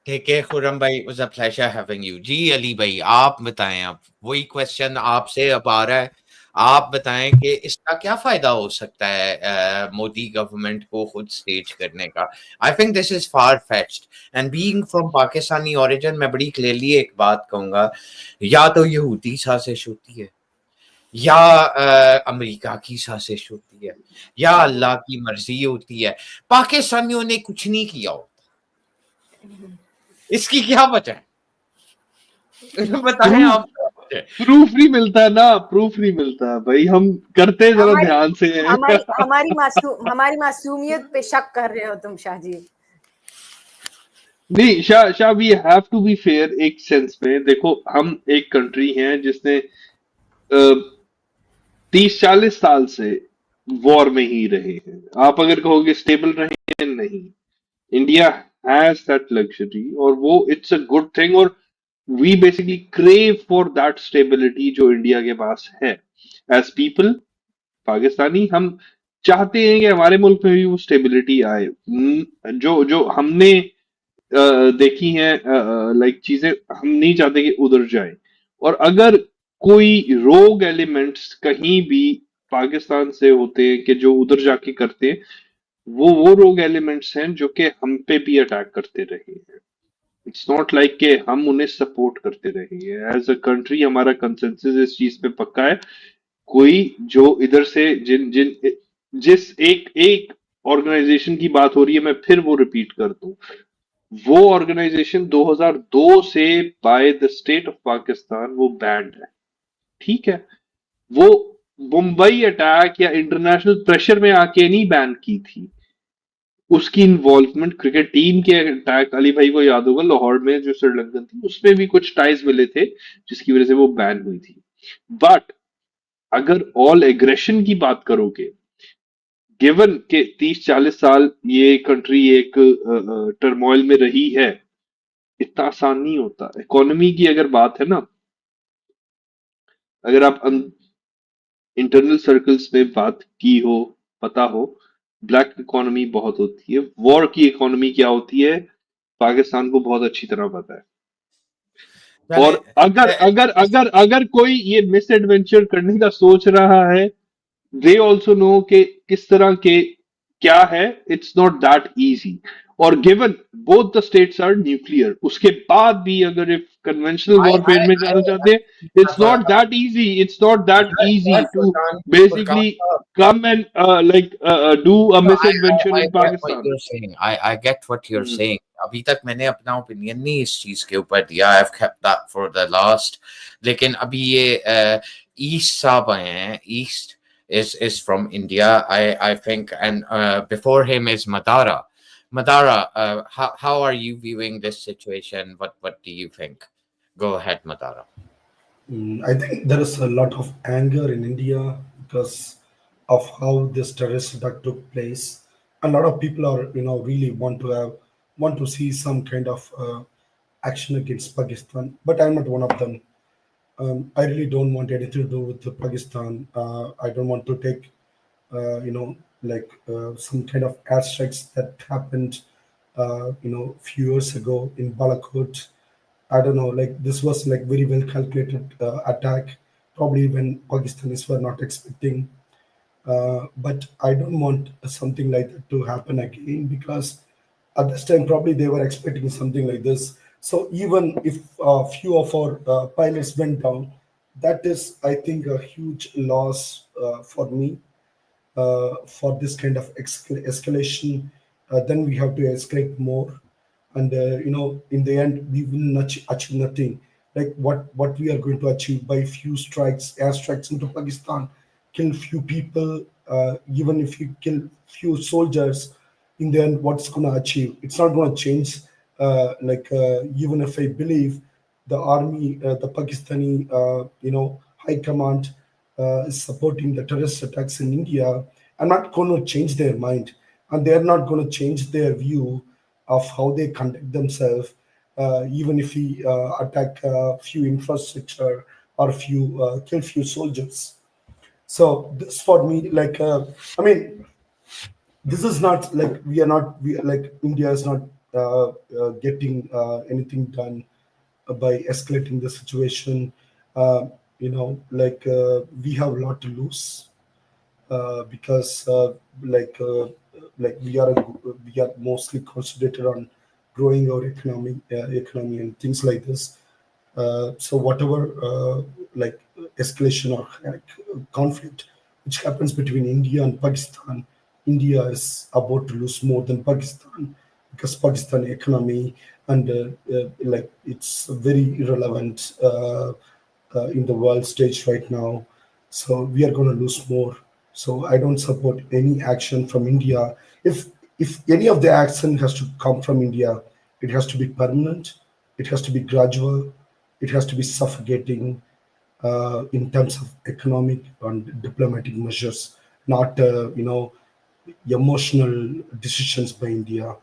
ठीक है खुरम भाई, was a pleasure having you. Ji Ali भाई आप बताएं, अब वही क्वेश्चन आपसे अब आ रहा है। आप बताएं कि इसका क्या फायदा हो सकता है मोदी गवर्नमेंट को खुद स्टेज करने का। I think this is far fetched, and being from Pakistani origin मैं बड़ी क्लियरली एक बात कहूंगा, या तो यहूदी साजिश होती है, या अमेरिका की साजिश होती है, या अल्लाह की मर्जी होती है। पाकिस्तानियों ने कुछ नहीं किया होता, इसकी क्या वजह है? बताएं प्रूफ, आप क्या वजह है? प्रूफ नहीं मिलता ना, प्रूफ नहीं मिलता भाई, हम करते जरा हमारी ध्यान से हैं। हमारी मासूमियत पे शक कर रहे हो तुम शाह जी। नहीं Shah, we have to be fair. एक सेंस में देखो, हम एक कंट्री हैं जिसने 30-40 साल से वॉर में ही रहे हैं। आप अगर कहोगे स्टेबल रहे हैं, नहीं। इंडिया हैज दैट लग्जरी, और वो इट्स अ गुड थिंग। और we basically crave for that stability जो इंडिया के पास है। एज पीपल पाकिस्तानी, हम चाहते हैं कि हमारे मुल्क में भी वो स्टेबिलिटी आए। जो जो हमने देखी हैं लाइक चीजें, हम नहीं चाहते कि उधर जाए। और अगर कोई रोग एलिमेंट्स कहीं भी पाकिस्तान से होते हैं कि जो उधर जाके करते हैं, वो रोग एलिमेंट्स हैं जो कि हम पे भी अटैक करते रहे हैं। इट्स नॉट लाइक कि हम उन्हें सपोर्ट करते रहे हैं। एज अ कंट्री हमारा कंसेंसस इस चीज पे पक्का है। कोई जो इधर से जिन जिन जिस एक एक ऑर्गेनाइजेशन की बात हो रही है, मैं फिर वो रिपीट कर दूं, वो ऑर्गेनाइजेशन 2002 से by the state of Pakistan वो बैंड है। ठीक है, वो मुंबई अटैक या इंटरनेशनल प्रेशर में आके नहीं बैन की थी। उसकी इन्वॉल्वमेंट क्रिकेट टीम के अटैक, अली भाई को याद होगा लाहौर में जो श्रीलंकन थी, उसमें भी कुछ टाइज मिले थे जिसकी वजह से वो बैन हुई थी। बट अगर ऑल एग्रेशन की बात करोगे, गिवन के 30-40 साल ये कंट्री एक टर्मोइल में रही है, इतना आसान नहीं होता। इकोनॉमी की अगर बात है ना, अगर आप इंटरनल सर्कल्स में बात की हो, पता हो, ब्लैक इकोनॉमी बहुत होती है। वॉर की इकोनॉमी क्या होती है, पाकिस्तान को बहुत अच्छी तरह पता है। चले और अगर अगर अगर अगर कोई ये मिस एडवेंचर करने का सोच रहा है, दे ऑल्सो नो कि किस तरह के क्या है, it's not that easy. और given both the states are nuclear, उसके बाद भी अगर if conventional warfare में जाना चाहते हैं, it's not that easy. It's not that easy to basically come and do a No, misadventure I in get what Pakistan. you're saying. I get what you're Hmm. saying. अभी तक मैंने अपना opinion नहीं इस चीज के ऊपर दिया. I've kept that for the last. लेकिन अभी ये ईस्ट साहब आए हैं. East is from India, I think, and before him is Madara. Madara, how are you viewing this situation? What do you think? Go ahead, Madara. I think there is a lot of anger in India because of how this terrorist attack took place. A lot of people are, really want to see some kind of action against Pakistan, but I'm not one of them. I really don't want anything to do with Pakistan. I don't want to take, some kind of airstrikes that happened, few years ago in Balakot. I don't know, like this was like very well calculated attack, probably when Pakistanis were not expecting. But I don't want something like that to happen again because at this time probably they were expecting something like this. So even if a few of our pilots went down, that is, I think, a huge loss for me for this kind of escalation. Then we have to escalate more, and in the end we will not achieve nothing. Like what we are going to achieve by few strikes, airstrikes into Pakistan, kill few people. Even if you kill few soldiers, in the end, what's going to achieve? It's not going to change. Even if I believe the army, the Pakistani, high command is supporting the terrorist attacks in India, are not going to change their mind, and they are not going to change their view of how they conduct themselves. Even if we attack a few infrastructure or few kill few soldiers. So this for me, I mean, this is not like we like India is not getting anything done by escalating the situation. We have a lot to lose because we are mostly concentrated on growing our economy and things like this. So whatever escalation or conflict which happens between India and Pakistan, India is about to lose more than Pakistan because Pakistan economy and it's very irrelevant in the world stage right now. So we are going to lose more. So I don't support any action from India. If any of the action has to come from India, it has to be permanent, it has to be gradual, it has to be suffocating in terms of economic and diplomatic measures, not emotional decisions by India.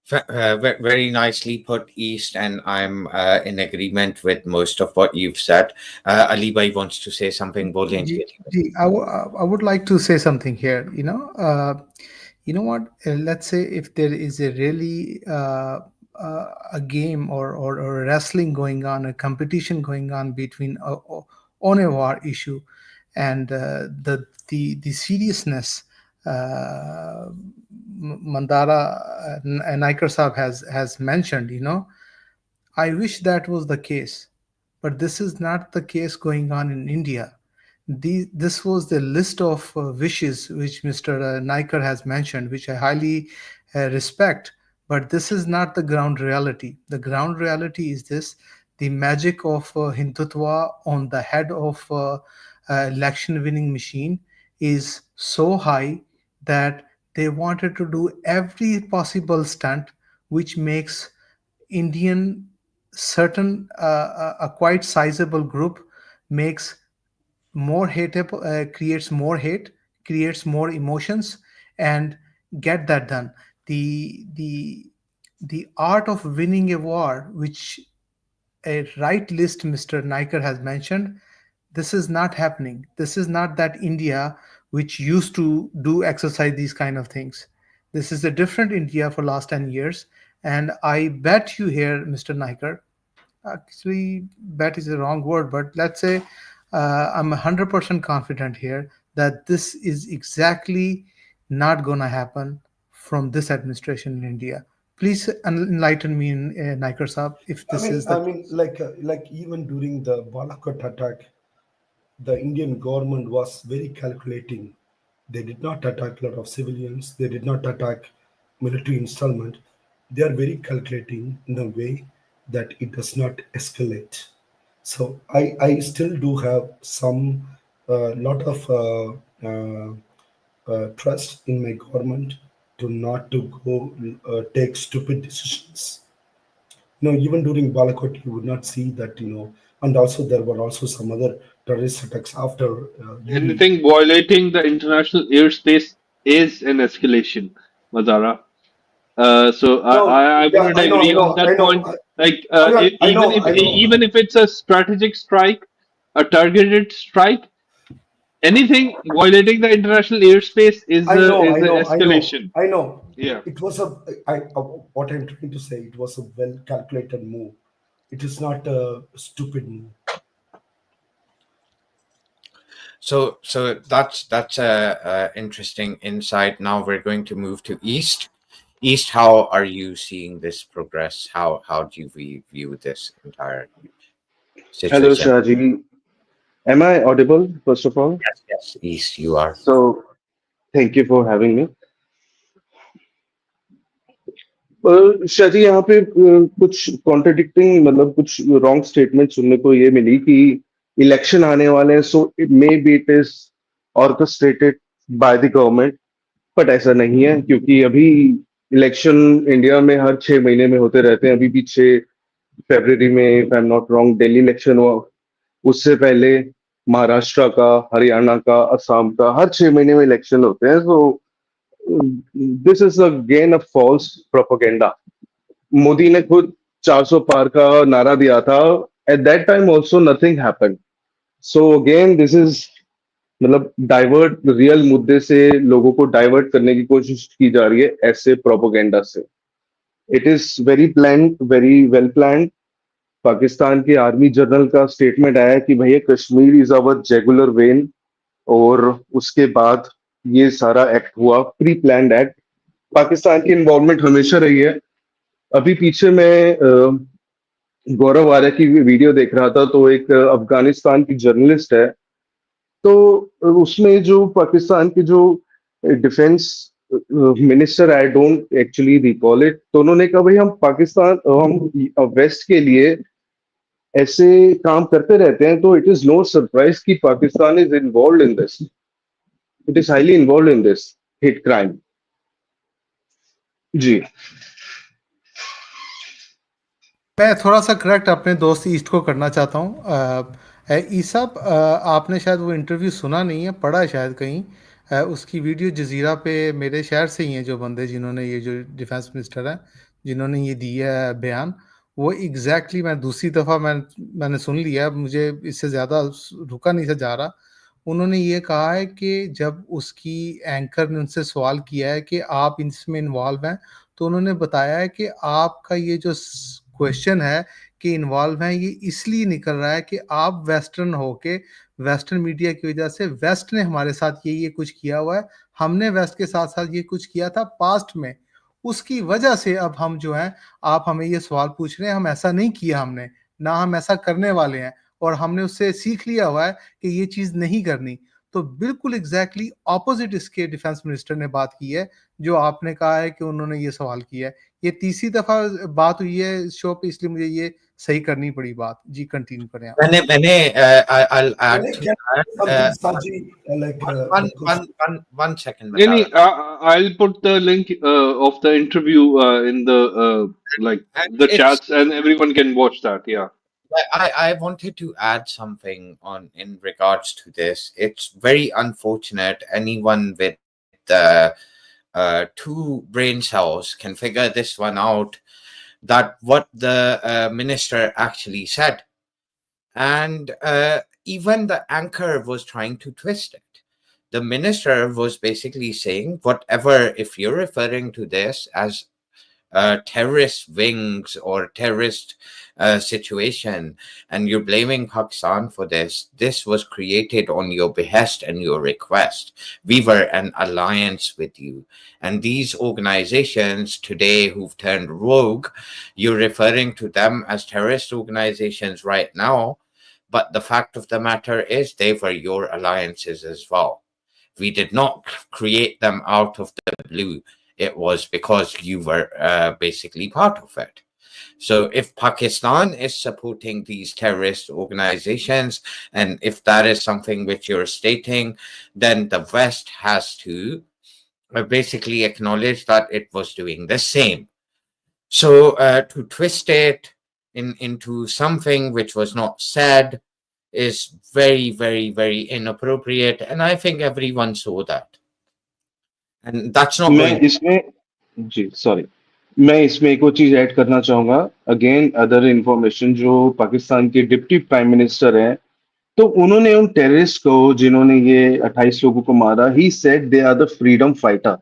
Very nicely put, East, and I'm in agreement with most of what you've said. Ali Bhai wants to say something. बोलें जी, Ali Bhai. I would like to say something here. You know what? Let's say if there is a really a game or a wrestling going on, a competition going on between on a war issue, and the seriousness. Mandara Naikar Saab has mentioned. I wish that was the case, but this is not the case going on in India. This was the list of wishes which Mr. Naikar has mentioned, which I highly respect, but this is not the ground reality. The ground reality is this: the magic of Hindutva on the head of election winning machine is so high that they wanted to do every possible stunt which makes Indian certain a quite sizable group makes more hate, creates more hate, creates more emotions, and get that done. The the the art of winning a war, which a right list Mr. Niker has mentioned, this is not happening. This is not that India which used to do exercise these kind of things. This is a different India for last 10 years. And I bet you here, Mr. Niker, actually bet is the wrong word, but let's say I'm 100% confident here that this is exactly not going to happen from this administration in India. Please enlighten me, Naikar Saab, if this is the case. Like even during the Balakot attack, the Indian government was very calculating. They did not attack a lot of civilians. They did not attack military installment. They are very calculating in a way that it does not escalate. So I still do have some lot of trust in my government to not to go take stupid decisions. Even during Balakot, you would not see that, and also there were also some other terrorist attacks after UV. Anything violating the international airspace is an escalation, Mazara. So No, I yeah, wouldn't I know, I agree on know, I that know. point. Like I know, I know. even if it's a strategic strike, a targeted strike, anything violating the international airspace I know, is I an know, I know, escalation. I know. Yeah. It was what I'm trying to say. It was a well calculated move. It is not a stupid move. So that's a interesting insight. Now we're going to move to East. East, how are you seeing this progress? How do you view this entire Hello, situation? Shaji. Am I audible, first of all? Yes, East, you are. So, thank you for having me. Shaji यहाँ पे कुछ contradicting मतलब कुछ wrong statement सुनने को ये मिली कि election आने वाले हैं so it may be it is orchestrated by the government but ऐसा नहीं है क्योंकि अभी इलेक्शन इंडिया में हर 6 महीने में होते रहते हैं अभी भी 6 फरवरी में if I am not wrong Delhi election हुआ उससे पहले महाराष्ट्र का हरियाणा का असम का हर 6 महीने में इलेक्शन होते हैं so this is again a false propaganda Modi ने खुद 400 पार का नारा दिया था at that time also nothing happened so again this is मतलब डाइवर्ट रियल मुद्दे से लोगों को डाइवर्ट करने की कोशिश की जा रही है ऐसे प्रोपेगेंडा से it is very plan very well plan Pakistan के आर्मी जनरल का स्टेटमेंट आया कि भैया कश्मीर इज अवर जेगुलर वेन और उसके बाद ये सारा एक्ट हुआ प्री प्लान्ड एक्ट पाकिस्तान की इन्वॉल्वमेंट हमेशा रही है अभी पीछे मैं गौरव आर्या की वीडियो देख रहा था तो एक अफगानिस्तान की जर्नलिस्ट है तो उसमें जो पाकिस्तान के जो defence minister I don't actually recall it तो उन्होंने कहा भाई हम पाकिस्तान हम वेस्ट के लिए ऐसे काम करते रहते हैं तो इट इज नो सरप्राइज कि Pakistan is involve in this it is highly involve in this hit crime जी मैं थोड़ा सा करेक्ट अपने दोस्त ईस्ट को करना चाहता हूँ। ईसा, आपने शायद वो इंटरव्यू सुना नहीं है, पढ़ा है शायद कहीं। उसकी वीडियो जजीरा पे मेरे शहर से ही हैं जो बंदे जिन्होंने ये जो डिफेंस मिनिस्टर हैं जिन्होंने ये दिया है बयान, वो एग्जैक्टली मैं दूसरी दफ़ा मैंने सुन लिया, मुझे इससे ज़्यादा रुका नहीं सा जा रहा। उन्होंने ये कहा है कि जब उसकी एंकर ने उनसे सवाल किया है कि आप इसमें इन्वॉल्व हैं, तो उन्होंने बताया है कि आपका ये जो क्वेश्चन है कि इन्वॉल्व हैं, ये इसलिए निकल रहा है कि आप वेस्टर्न होके वेस्टर्न मीडिया की वजह से वेस्ट ने हमारे साथ ये कुछ किया हुआ है, हमने वेस्ट के साथ साथ ये कुछ किया था पास्ट में, उसकी वजह से अब हम जो हैं आप हमें ये सवाल पूछ रहे हैं, हम ऐसा नहीं किया हमने, ना हम ऐसा करने वाले हैं और हमने उससे सीख लिया हुआ है कि ये चीज़ नहीं करनी। तो बिल्कुल एग्जैक्टली ऑपोजिट इसके डिफेंस मिनिस्टर ने बात की है जो आपने कहा है कि उन्होंने ये सवाल किया है। ये तीसरी दफा बात हुई है इस शो पे, इसलिए मुझे ये सही करनी पड़ी बात। जी कंटिन्यू करें आप। मैंने I'll add to Can I that. something, Saji, like the question? One second, Any, Batara. I'll put the link of the interview in the like And the it's chats, and everyone can watch that. Yeah. I wanted to add something on in regards to this. It's very unfortunate anyone with two brain cells can figure this one out, that what the minister actually said. And even the anchor was trying to twist it. The minister was basically saying, whatever, if you're referring to this as terrorist wings or terrorist situation, and you're blaming Pakistan for this. This was created on your behest and your request. We were an alliance with you. And these organizations today who've turned rogue, you're referring to them as terrorist organizations right now. But the fact of the matter is, they were your alliances as well. We did not create them out of the blue. It was because you were basically part of it. So if Pakistan is supporting these terrorist organizations, and if that is something which you're stating, then the West has to basically acknowledge that it was doing the same. So to twist it into something which was not said is very, very, very inappropriate. And I think everyone saw that. And that's not मैं going to. इसमें जी sorry मैं इसमें एक और चीज add करना चाहूंगा again other information जो पाकिस्तान के डिप्टी प्राइम मिनिस्टर हैं तो उन्होंने उन टेररिस्ट को जिन्होंने ये 28 लोगों को मारा he said they are the freedom fighter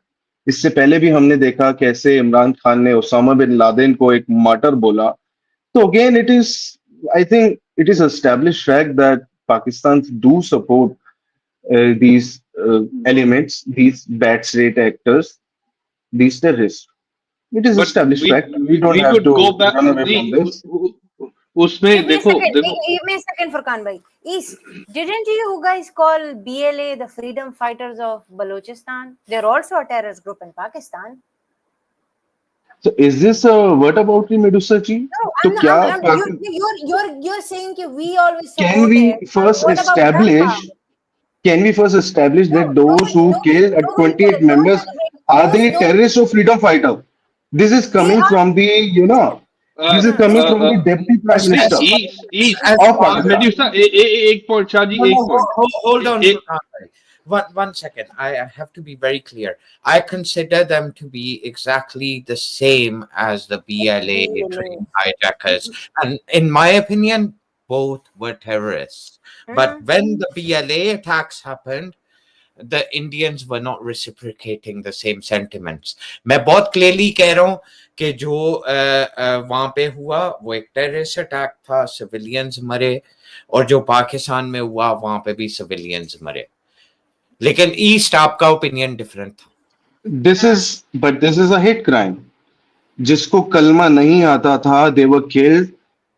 इससे पहले भी हमने देखा कैसे इमरान खान ने ओसामा बिन लादेन को एक मार्टर बोला तो again it is I think it is establish fact that Pakistan do support these elements these bad state actors these terrorists. It is But established fact. We don't we have could to go back. run away from this. उसमें Give me a देखो second. देखो Give me a second, Furqan bhai. Didn't you guys call BLA the Freedom Fighters of Balochistan? They're also a terrorist group in Pakistan. So is this a what about the Medusa ji? No, तो क्या you're saying that we always can support we it. first What about that establish part? can we first establish No, that those who killed at 28 members are they those terrorists or freedom fighter? This is they coming are. from the this is coming from the deputy prime नहीं minister east of Pakistan. Medusa एक point Shahaji No, एक no, point hold on, Furqan bhai. One second. I have to be very clear. I consider them to be exactly the same as the BLA train hijackers. And in my opinion, both were terrorists. But when the BLA attacks happened, the Indians were not reciprocating the same sentiments. मैं बहुत clearly कह रहा हूँ कि जो वहाँ पे हुआ वो एक terrorist attack था, civilians मरे, और जो पाकिस्तान में हुआ वहाँ पे भी civilians मरे. लेकिन ईस्ट आपका ओपिनियन डिफरेंट था. This is a hate crime. जिसको कलमा नहीं आता था they were killed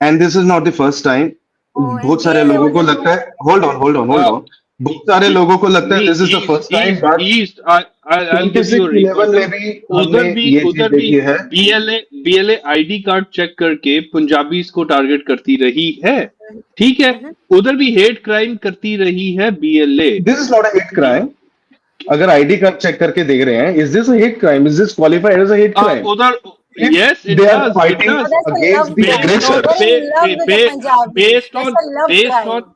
and this is not the first time. बहुत सारे लोगों को लगता है hold on बहुत सारे लोगों को लगता है this is the first time but east I'll give you a 26/11 में recall. भी हमने ये चीज देखी है बीएलए आईडी कार्ड चेक करके पंजाबीज को टारगेट करती रही है. ठीक है, उधर भी हेट क्राइम करती रही है BLA. this is not a hate crime. अगर आईडी कार्ड चेक करके देख रहे हैं is this a hate crime? Is this qualified as a hate crime? उधर If yes it they are does, it fighting does. against the aggressor. Based on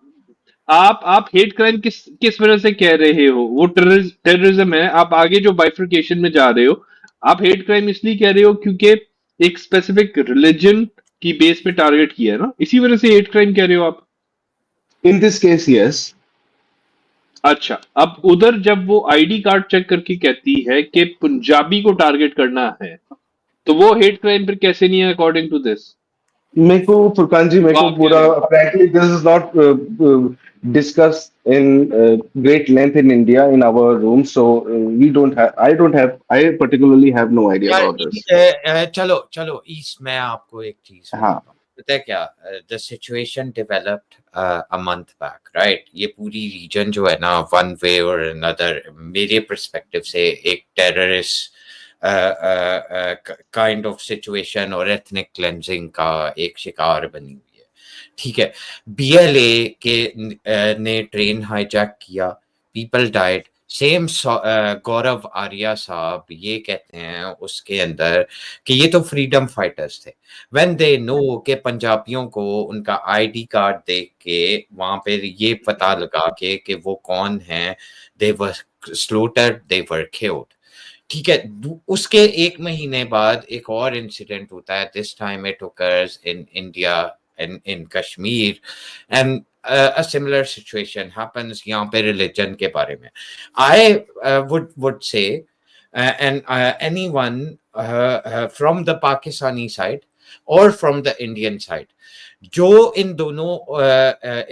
आप hate crime किस वजह से कह रहे हो? वो टेररिज्म है. आप आगे जो बाइफर्केशन में जा रहे हो, आप हेट क्राइम इसलिए कह रहे हो क्योंकि एक स्पेसिफिक रिलीजन की बेस पे टारगेट किया है ना, इसी वजह से हेट क्राइम कह रहे हो आप. In this case, yes. अच्छा, अब उधर जब वो आईडी कार्ड चेक करके कहती है कि पंजाबी को टारगेट करना है, तो वो हेट क्राइम फिर कैसे नहीं है अकॉर्डिंग टू दिस? मेरे को फुरकान जी मेरे को पूरा apparently this is not discussed in great length in India in our room, so I particularly have no idea about this. चलो ईस्ट में आपको एक चीज पता है क्या? The situation developed a month back, right? ये पूरी रीजन जो है ना, वन वे और अनदर, मेरे पर्सपेक्टिव से एक टेररिस्ट काइंड ऑफ सिचुएशन और एथनिक क्लेंजिंग का एक शिकार बनी हुई है. ठीक है, बीएलए के ने ट्रेन हाईजैक किया, पीपल डाइड. सेम गौरव आर्या साहब ये कहते हैं उसके अंदर कि ये तो फ्रीडम फाइटर्स थे. व्हेन दे नो कि पंजाबियों को उनका आईडी कार्ड देख के वहां पे ये पता लगा के कि वो कौन हैं, दे वर स्लॉटर्ड, दे वर किल्ड. ठीक है, उसके एक महीने बाद एक और इंसिडेंट होता है. This time it occurs in India and in Kashmir, and a similar situation happens यहाँ पे रिलीजन के बारे में. I would say and anyone from the Pakistani side or from the Indian side, जो इन दोनों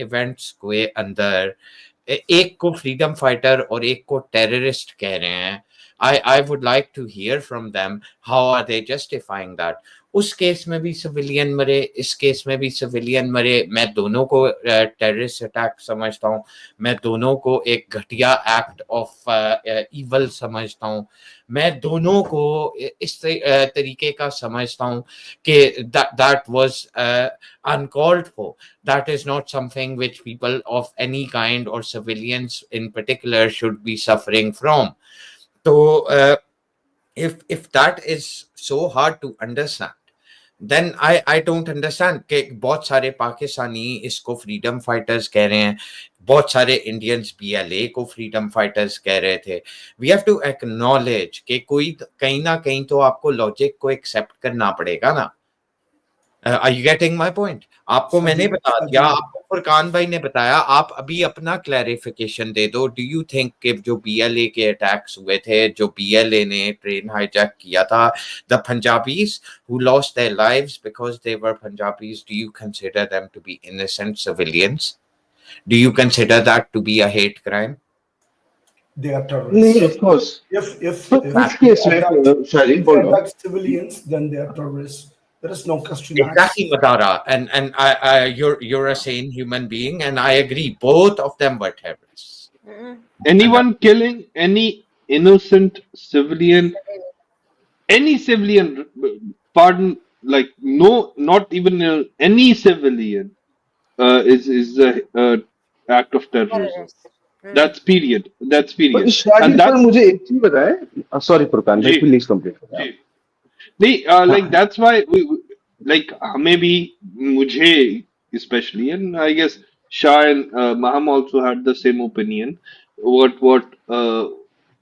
इवेंट्स के अंदर एक को फ्रीडम फाइटर और एक को टेररिस्ट कह रहे हैं, I would like to hear from them how are they justifying that. उस केस में भी सिविलियन मरे, इस केस में भी सिविलियन मरे, मैं दोनों को टेररिस्ट अटैक समझता हूँ, मैं दोनों को एक घटिया एक्ट ऑफ इवल समझता हूँ, मैं दोनों को इस तरीके का समझता हूँ कि that was uncalled for. That is not something which people of any kind or civilians in particular should be suffering from. So if that is so hard to understand, then I don't understand कि बहुत सारे पाकिस्तानी इसको freedom fighters कह रहे हैं, बहुत सारे Indians BLA को फ्रीडम फाइटर्स कह रहे थे. वी हैव टू एक्नॉलेज कि कोई कहीं ना कहीं तो आपको लॉजिक को एक्सेप्ट करना पड़ेगा ना. Are you getting my point? आपको मैंने बता दिया, आपको फुरकान भाई ने बताया, आप अभी अपना क्लैरिफिकेशन दे दो. डू यू थिंक कि जो BLA के अटैक्स हुए थे, जो BLA ने ट्रेन हाईजैक किया था, the Punjabis who lost their lives because they were Punjabis, do you consider them to be innocent civilians? Do you consider that to be a hate crime? They are terrorists. नहीं, of course. If तो इस case में शायद if they बोलो. attack civilians, then they are terrorists. There is no question asked. Exactly, Madara, and you're a sane human being, and I agree. Both of them were terrorists. Anyone killing any innocent civilian, any civilian, pardon, like no, not even any civilian, is a act of terrorism. That's period. That's पर period. शायद And पर that's मुझे एक चीज बताएं. Sorry Furqan भाई, जी please complete करें. जी नहीं, like that's why like हमें भी, मुझे especially, and I guess Shah and Maham also had the same opinion. What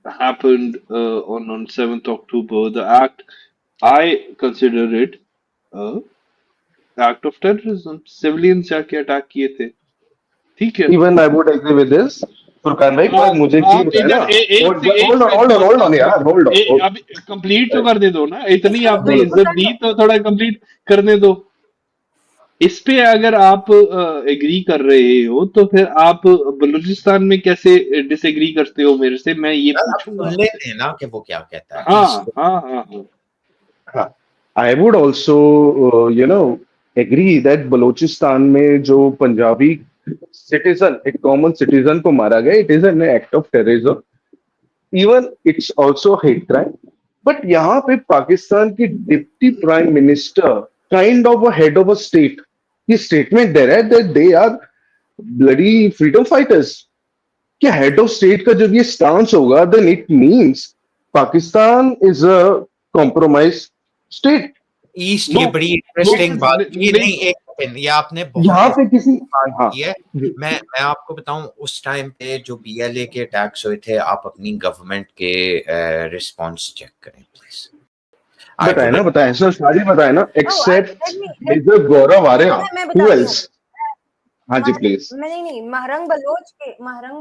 happened on 7th October, the act, I consider it a act of terrorism. Civilians जाके attack किए थे, ठीक है. Even I would agree with this Furqan भाई, पर मुझे एक चीज आप बताए ना. इधर एक से एक होल्ड ऑन से होल्ड ऑन होल्ड ऑन यार, होल्ड ऑन. अभी कंप्लीट तो कर दे दो ना, इतनी आपने बोलो. इज्जत दी तो थोड़ा कंप्लीट करने दो. इस पे अगर आप एग्री कर रहे हो तो फिर आप बलूचिस्तान में कैसे डिसएग्री करते हो मेरे से, मैं ये आप पूछूंगा. सुन लेते हैं ना कि वो क्या कहता है. हाँ हाँ हाँ हाँ. I would also agree that Balochistan में जो पंजाबी सिटीजन, एक कॉमन सिटीजन को मारा गया, it is an act of terrorism. Even it's also hate crime. But यहाँ पे पाकिस्तान की deputy prime minister, kind of a head of a state, ये स्टेटमेंट दे रहा है that they are bloody freedom fighters. क्या हेड ऑफ स्टेट का जब ये स्टांस होगा, then it means Pakistan is a compromise state. East no की बड़ी नो इंटरेस्टिंग बात ये नहीं, नहीं, एक सेकंड, ये आपने यहाँ बहुत पे किसी, बात हाँ की है. मैं आपको बताऊं, उस टाइम पे जो BLA के अटैक्स हुए थे, आप अपनी गवर्नमेंट के रिस्पांस चेक करें प्लीज. आई बताए वुड ना, बताए सर, सारी बताए ना, let एक्सेप्ट me मेजर गौरव आर्या. मैं हु बताती हूँ. एल्स? हाँ जी प्लीज. नहीं, महरंग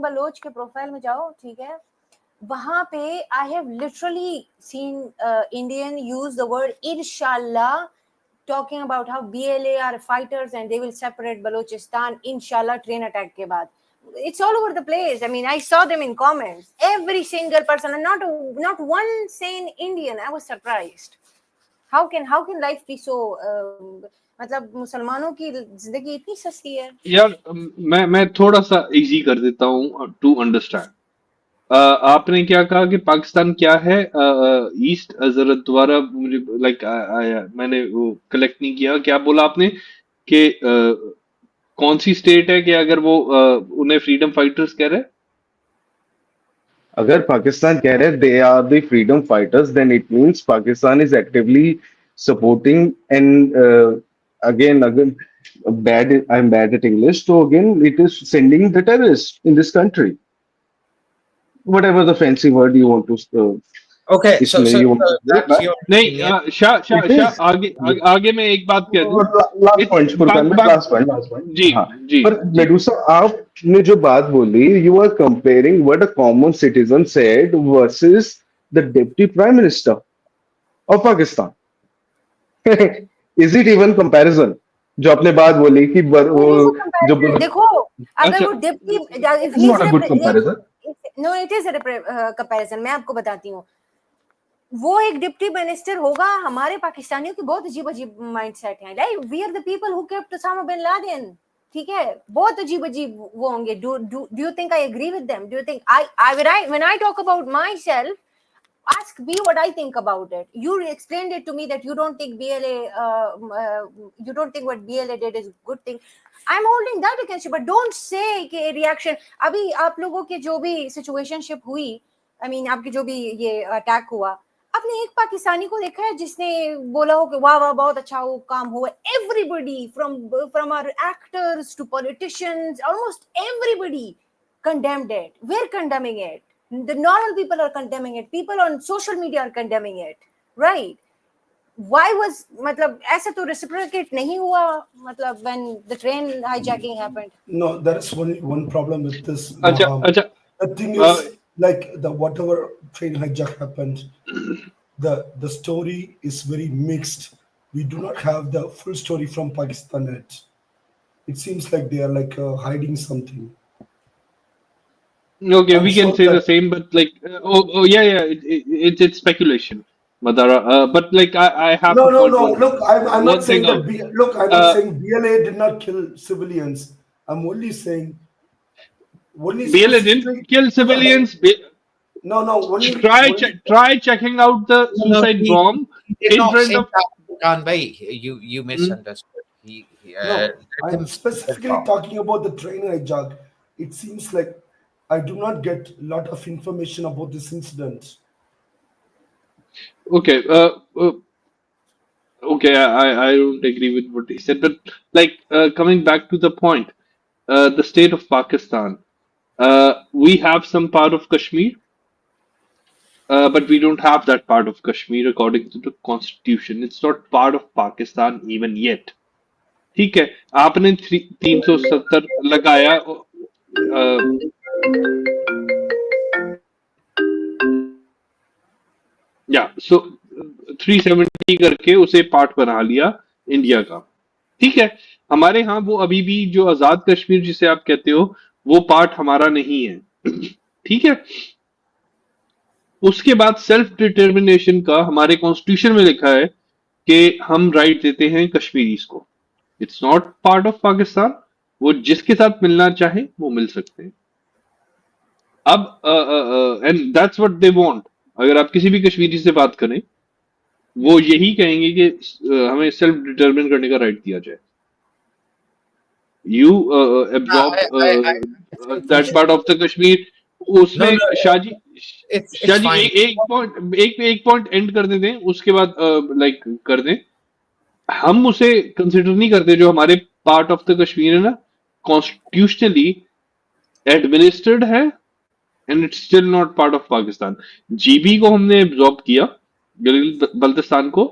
बलोच के प्रोफाइल में जाओ, ठीक है. वहां पे I have literally scene Indian use the word इंशाल्लाह, talking about how BLA are fighters and they will separate Balochistan, inshallah, train attack ke baad. It's all over the place. I mean, I saw them in comments. Every single person, and not one sane Indian. I was surprised. How can life be so? मतलब मुसलमानों की जिंदगी इतनी सस्ती है. यार मैं थोड़ा सा इजी कर देता हूँ टू अंडरस्टैंड. आपने क्या कहा कि पाकिस्तान क्या है? ईस्ट, जरा दोबारा मुझे लाइक मैंने वो कलेक्ट नहीं किया. क्या बोला आपने कि कौन सी स्टेट है कि अगर वो उन्हें फ्रीडम फाइटर्स कह रहे हैं? अगर पाकिस्तान कह रहे they are the freedom fighters, then it means Pakistan is actively supporting and again bad, I'm bad at English, so again it is sending the terrorists in this country, whatever the fancy word you want to Okay, so इसमें you want to do, that's your नहीं, opinion. Shah it is. आगे मैं एक बात कह दूं. Last point Furqan में, last point. जी हाँ, जी पर जी मेडूसा, आपने जो बात बोली, you are comparing what a common citizen said versus the Deputy Prime Minister of Pakistan. Is it even comparison? जो आपने बात बोली कि There is a जो comparison. देखो, अगर अच्छा वो deputy, if it's he not is a good comparison. no, it is a comparison. मैं आपको बताती हूँ, वो एक डिप्टी मिनिस्टर होगा, हमारे पाकिस्तानियों की बहुत अजीब अजीब माइंडसेट है, like we are the people who kept Osama bin Laden, ठीक है, बहुत अजीब अजीब वो होंगे. Do you think I agree with them? Do you think when I talk about myself, ask me what I think about it. You explained it to me that you don't think you don't think what BLA did is a good thing. I'm holding that against you, but don't say कि reaction. अभी आप लोगों के जो भी situationship हुई, I mean आपके जो भी ये अटैक हुआ, आपने एक पाकिस्तानी को देखा है जिसने बोला हो कि वाह वाह बहुत अच्छा वो काम हुआ? Everybody from our actors to politicians, almost everybody condemned it. We're condemning it. The normal people are condemning it. People on social media are condemning it, right? Why was मतलब ऐसा तो reciprocate नहीं हुआ मतलब when the train hijacking happened? No, there is one problem with this, अच्छा Moham. अच्छा The thing a, is, like the whatever train hijack happened, the story is very mixed. We do not have the full story from Pakistan yet. It seems like they are like hiding something. okay, I'm we can sure say the that same, but like yeah, it's speculation, Madara. But like I have no, to no, point no. Look, I'm not one saying thing that. out. Look, I'm not Uh, saying BLA did not kill civilians. I'm only saying only BLA didn't specifically. kill civilians. No, no. Only. Try checking out the No, suicide bomb he did in not front say of. that, Furkan bhai. You Hmm? misunderstood. No, Let I'm him finish his specifically thought. talking about the train hijack. It seems like I do not get a lot of information about this incident. Okay. Okay. I don't agree with what he said, but like coming back to the point, the state of Pakistan. We have some part of Kashmir, but we don't have that part of Kashmir according to the constitution. It's not part of Pakistan even yet. ठीक है आपने 370 लगाया या सो 370 करके उसे part बना लिया India का ठीक है हमारे यहाँ वो अभी भी जो आजाद कश्मीर जिसे आप कहते हो वो पार्ट हमारा नहीं है ठीक है उसके बाद सेल्फ डिटर्मिनेशन का हमारे कॉन्स्टिट्यूशन में लिखा है कि हम राइट देते हैं कश्मीरीज को it's not part of Pakistan वो जिसके साथ मिलना चाहे वो मिल सकते हैं अब and that's what they want अगर आप किसी भी कश्मीरी से बात करें वो यही कहेंगे कि हमें सेल्फ डिटरमिन करने का राइट दिया जाए you I absorb think we that should. Part of the Kashmir No, उसमें no, Shahji it's Shahji fine. एक पॉइंट एंड कर देते हैं उसके बाद लाइक कर दें हम उसे कंसिडर नहीं करते जो हमारे पार्ट ऑफ द कश्मीर है ना कॉन्स्टिट्यूशनली एडमिनिस्टर्ड है and it's still not part of Pakistan GB को हमने एब्जॉर्ब किया बल्तिस्तान को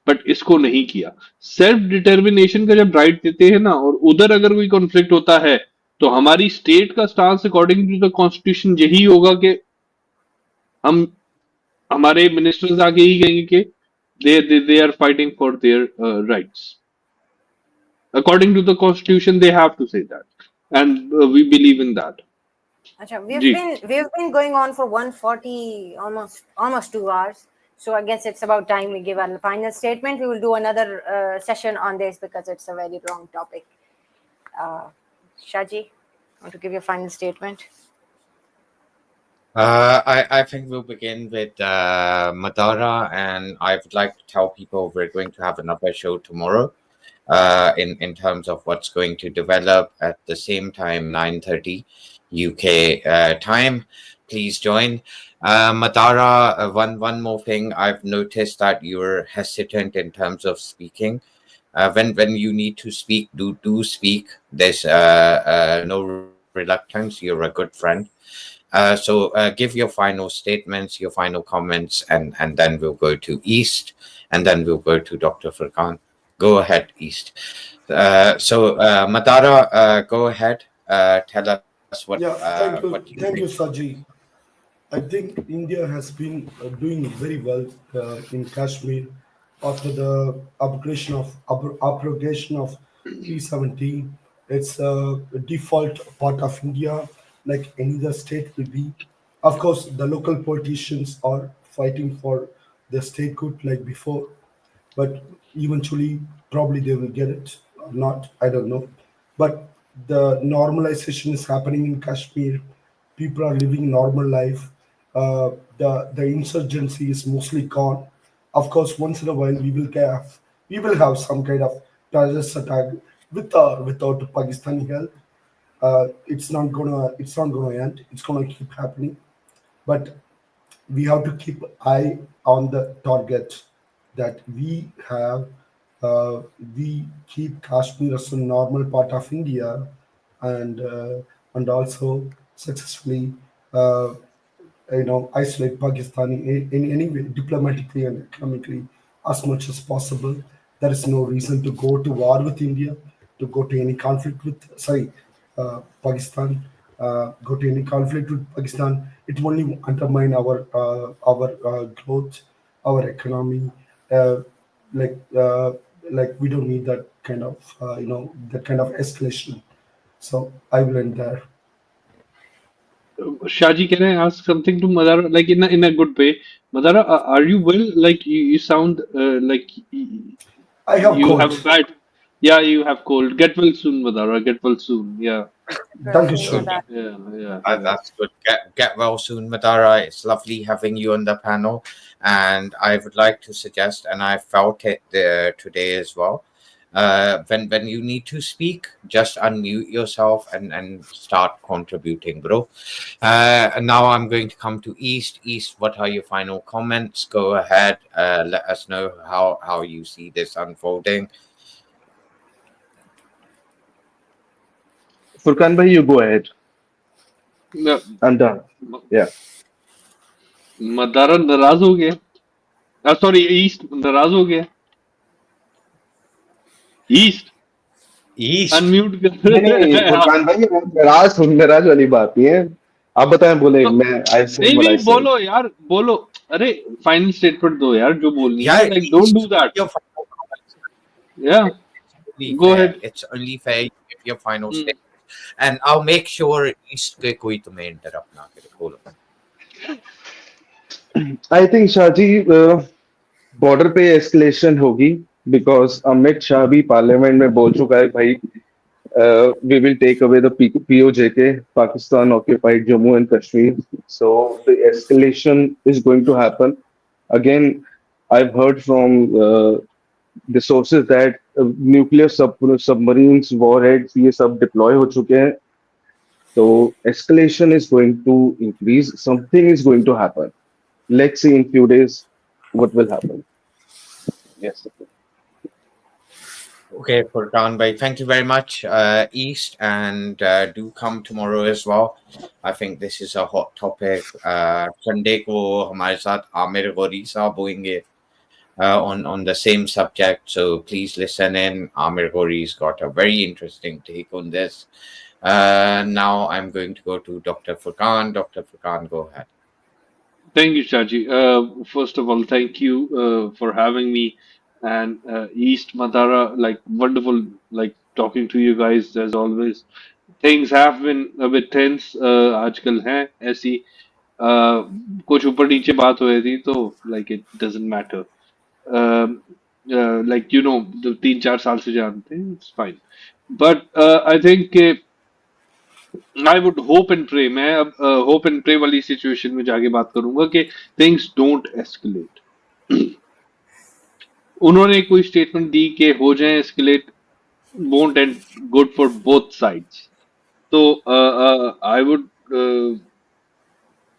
बट इसको नहीं किया सेल्फ डिटर्मिनेशन का जब राइट देते हैं ना और उधर अगर कोई कॉन्फ्लिक्ट होता है तो हमारी स्टेट का stance according to the constitution यही होगा कि हम हमारे मिनिस्टर्स आगे ही कहेंगे कि they are fighting for their rights according to the constitution they have to say that and we believe in that अच्छा, जी we've been going on for 140 almost 2 hours. So I guess it's about time we give our final statement. We will do another session on this because it's a very long topic. Shaji, want to give your final statement? I think we'll begin with Madara, and I would like to tell people we're going to have another show tomorrow. In terms of what's going to develop at the same time, 9:30 UK time. Please join. Madara, one more thing. I've noticed that you're hesitant in terms of speaking. When you need to speak, do speak. There's no reluctance. You're a good friend. So give your final statements, your final comments, and then we'll go to East, and then we'll go to Dr. Furkan. Go ahead, East. So Madara, go ahead. Tell us what Yeah, what you thank think. you, Saji. I think India has been doing very well in Kashmir after the abrogation of 370. It's a default part of India, like any other state will be. Of course, the local politicians are fighting for the statehood like before, but eventually probably they will get it or not, I don't know. But the normalization is happening in Kashmir. People are living normal life. The insurgency is mostly gone. Of course, once in a while we will have some kind of terrorist attack with or without Pakistani help. It's not gonna end. It's gonna keep happening. But we have to keep eye on the target that we have. We keep Kashmir as a normal part of India, and also successfully uh, isolate Pakistan in any way, diplomatically and economically, as much as possible. There is no reason to go to war with India, to go to any conflict with, sorry, Pakistan, go to any conflict with Pakistan. It will only undermine our growth, our economy. Uh, like uh, like we don't need that kind of that kind of escalation. So I will end there. Shaji, can I ask something to Madara, like in a good way? Madara, are you well? Like you sound like I have you have a cold. bad. Yeah, you have cold. Get well soon, Madara. Get well soon. Yeah, Thank you, Proceed with Good. Shaji. that. yeah, yeah, yeah. That's good. Get well soon, Madara. It's lovely having you on the panel. And I would like to suggest, and I felt it today as well. When you need to speak, just unmute yourself and start contributing, bro. And now I'm going to come to East. East, what are your final comments? Go ahead. Let us know how you see this unfolding. Furkan bhai, you go ahead. No, I'm done. M- Yeah. Madara नाराज हो गया. Sorry, East नाराज हो गया. East East. unmute नहीं नहीं कर. हाँ. फुरकान भाई, नाराज वाली बात नहीं है. आप बताएं, बोले. तो मैं आई सेड नहीं व्हाट आई नहीं सेड. बोलो यार बोलो. अरे फाइनल स्टेटमेंट दो यार जो बोलनी है. Yeah, Like don't do East. that. Your final comments. Yeah, It's only go fair. ahead. It's only fair you give your final Hmm. statement. And I'll make sure East के कोई तुम्हें interrupt ना करे. बोलो. आई थिंक शाहजी, बॉर्डर पे escalation होगी, because Amit Shah भी parliament में बोल चुका है, भाई we will take away the POJK, Pakistan occupied Jammu and Kashmir. So the escalation is going to happen. Again, I've heard from the sources that nuclear submarines, warheads, ये सब deploy हो चुके हैं. So escalation is going to increase. Something is going to happen. Let's see in few days what will happen. Yes. Okay, Furkan bhai, thank you very much, East, and do come tomorrow as well. I think this is a hot topic. Sunday को हमारे साथ आमिर गौरी साहब होंगे on the same subject, so please listen in. Amir Ghori's got a very interesting take on this. Now I'm going to go to Dr. Furkan. Dr. Furkan, go ahead. Thank you, Shaji. First of all, thank you for having me. And East Madara, like wonderful, like talking to you guys as always. Things have been a bit tense. आजकल हैं ऐसी कुछ ऊपर नीचे बात हो रही थी तो like it doesn't matter. Like you know, the 3-4 साल से जानते हैं, it's fine. But I think I would hope and pray. मैं अब hope and pray वाली situation में जाके बात करूंगा कि things don't escalate. उन्होंने कोई statement दी कि हो जाए escalate won't end good for both sides. तो I would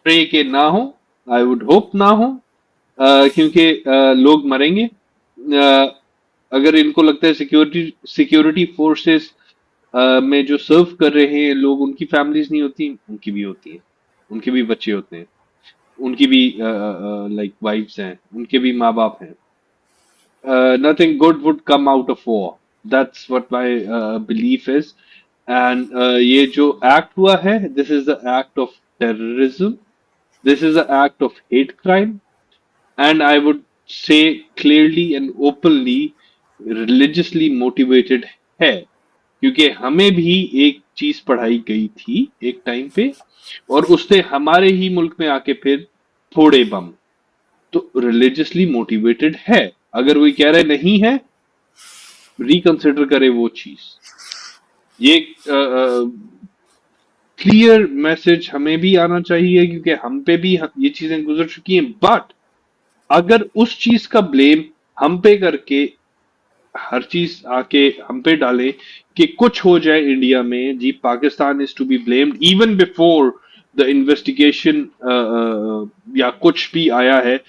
pray कि ना हो. I would hope ना हो. क्योंकि लोग मरेंगे. अगर इनको लगता है सिक्योरिटी फोर्सेस में जो सर्व कर रहे हैं लोग उनकी फैमिलीज नहीं होती, उनकी भी होती है, उनके भी बच्चे होते हैं, उनकी भी लाइक वाइफ्स हैं, उनके भी माँ बाप हैं. Nothing good would come out of war. That's what my belief is. And ये जो एक्ट हुआ है, this is the act of terrorism. This is an act of hate crime, and I would say clearly and openly religiously motivated है, क्योंकि हमें भी एक चीज पढ़ाई गई थी एक टाइम पे, और उसने हमारे ही मुल्क में आके फिर फोड़े बम। तो रिलीजियसली मोटिवेटेड है। अगर वो कह रहे नहीं है, रिकंसिडर करे वो चीज। ये क्लियर मैसेज हमें भी आना चाहिए, क्योंकि हम पे भी ये चीजें गुजर चुकी हैं। बट अगर उस चीज का ब्लेम हम पे करके हर चीज आके हम पे डालें कि कुछ हो जाए इंडिया में, जी Pakistan is to be blamed even before the investigation या कुछ भी आया है,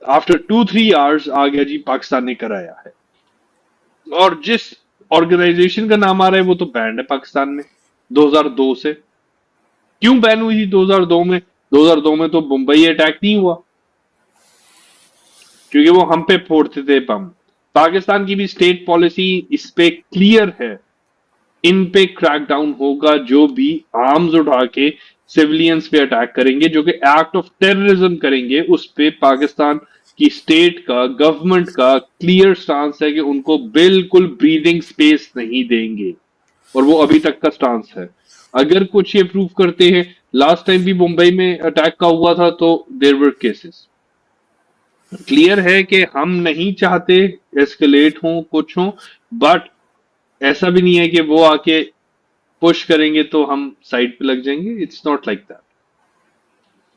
आफ्टर 2-3 आवर्स आ गया जी पाकिस्तान ने कराया है। और जिस ऑर्गेनाइजेशन का नाम आ रहा है वो तो बैंड है पाकिस्तान में 2002 से। क्यों बैन हुई थी 2002 में? 2002 में तो मुंबई अटैक नहीं हुआ, क्योंकि वो हम पे फोड़ते थे बम। पाकिस्तान की भी स्टेट पॉलिसी इस पे क्लियर है, इन पे क्रैक डाउन होगा जो भी आर्म्स उठा के सिविलियंस पे अटैक करेंगे, जो कि एक्ट ऑफ टेररिज्म करेंगे। उस पे पाकिस्तान की स्टेट का, गवर्नमेंट का क्लियर स्टांस है कि उनको बिल्कुल ब्रीदिंग स्पेस नहीं देंगे, और वो अभी तक का स्टांस है। अगर कुछ ये प्रूव करते हैं, लास्ट टाइम भी मुंबई में अटैक का हुआ था तो देयर वर केसेस। क्लियर है कि हम नहीं चाहते एस्केलेट हो कुछ हो, बट ऐसा भी नहीं है कि वो आके पुश करेंगे तो हम साइड पे लग जाएंगे। It's not like that.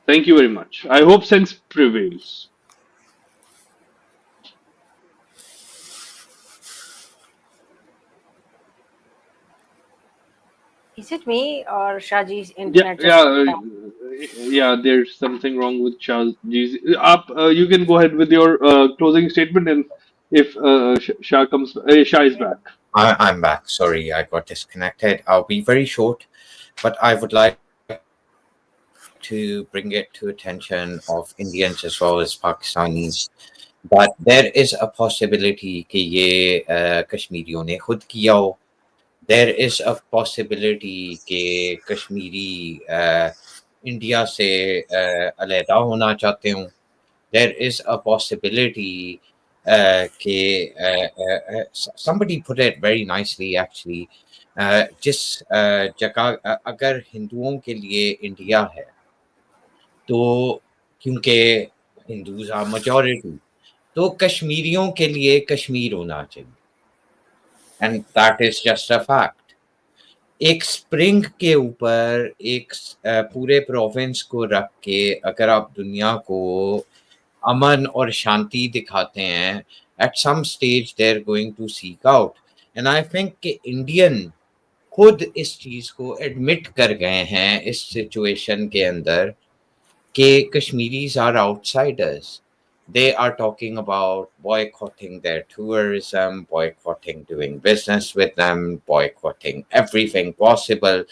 Thank you very much. I hope sense prevails. Is it me or Shaji's Yeah, internet just yeah, went down? yeah. There's something wrong with Charles. Up, you can go ahead with your closing statement, and if Shah comes, Shah is back. I'm back. Sorry, I got disconnected. I'll be very short, but I would like to bring it to attention of Indians as well as Pakistanis that there is a possibility कि ये कश्मीरियों ने खुद किया हो. There is a possibility कि Kashmiri India से अलहदा होना चाहते हों. There is a possibility कि somebody put it very nicely actually. जिस जगह अगर हिंदुओं के लिए इंडिया है तो क्योंकि हिंदूज आर मेजॉरिटी, तो कश्मीरियों के लिए कश्मीर होना चाहिए, and that is just a fact. एक स्प्रिंग के ऊपर एक पूरे प्रोविंस को रख के अगर आप दुनिया को अमन और शांति दिखाते हैं, at some stage they are going to seek out. And I think कि इंडियन खुद इस चीज को एडमिट कर गए हैं इस सिचुएशन के अंदर कि Kashmiris are outsiders. They are talking about boycotting their tourism, boycotting doing business with them, boycotting everything possible.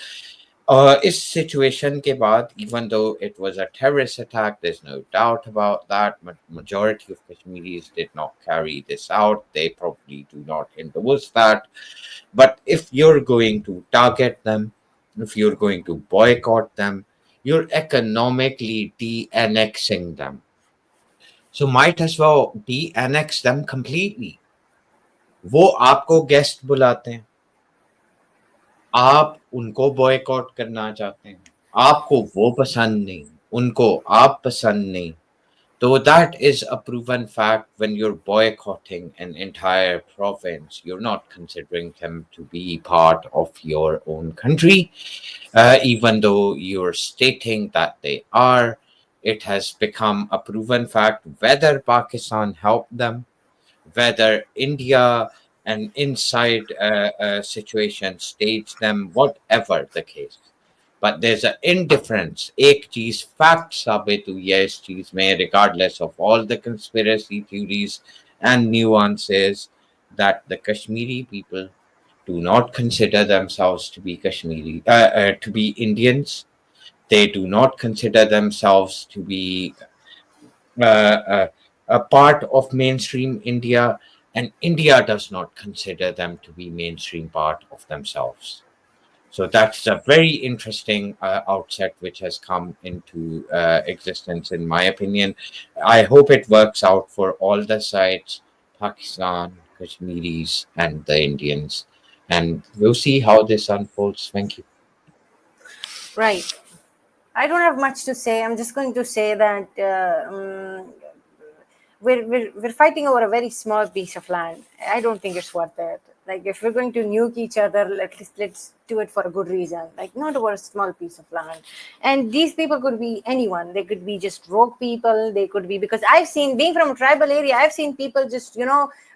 इस situation के बाद, even though it was a terrorist attack, there's no doubt about that. Majority of Kashmiris did not carry this out. They probably do not endorse that. But if you're going to target them, if you're going to boycott them, you're economically de-annexing them. So might as well de-annex them completely. वो आपको guest बुलाते हैं, आप उनको boycott करना चाहते हैं, आपको वो पसंद नहीं, उनको आप पसंद नहीं. So that is a proven fact. When you're boycotting an entire province, you're not considering them to be part of your own country, even though you're stating that they are. It has become a proven fact, whether Pakistan helped them, whether India and inside situation staged them, whatever the case. But there's an indifference. एक चीज fact साबित हुई है इस चीज में, regardless of all the conspiracy theories and nuances, that the Kashmiri people do not consider themselves to be to be Indians. They do not consider themselves to be a part of mainstream India, and India does not consider them to be mainstream part of themselves. So that's a very interesting outset which has come into existence, in my opinion. I hope it works out for all the sides, Pakistan, Kashmiris, and the Indians. And we'll see how this unfolds. Thank you. Right. I don't have much to say. I'm just going to say that we're fighting over a very small piece of land. I don't think it's worth it. Like, if we're going to nuke each other, let's do it for a good reason. Like, not over a small piece of land. And these people could be anyone. They could be just rogue people. They could be, because I've seen, being from a tribal area, I've seen people just,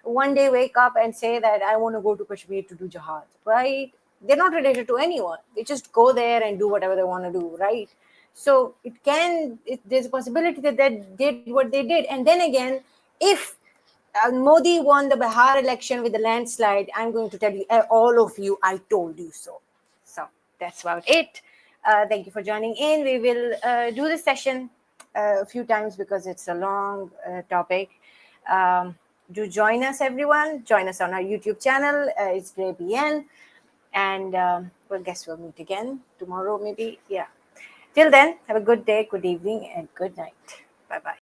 one day wake up and say that I want to go to Kashmir to do jihad, right? They're not related to anyone. They just go there and do whatever they want to do, right? So there's a possibility that they did what they did. And then again, if Modi won the Bihar election with a landslide, I'm going to tell you, all of you, I told you so. So that's about it. Thank you for joining in. We will do this session a few times because it's a long topic. Do join us, everyone. Join us on our YouTube channel. It's Grey BN. And well, guess we'll meet again tomorrow, maybe. Yeah. Till then, have a good day, good evening, and good night. Bye-bye.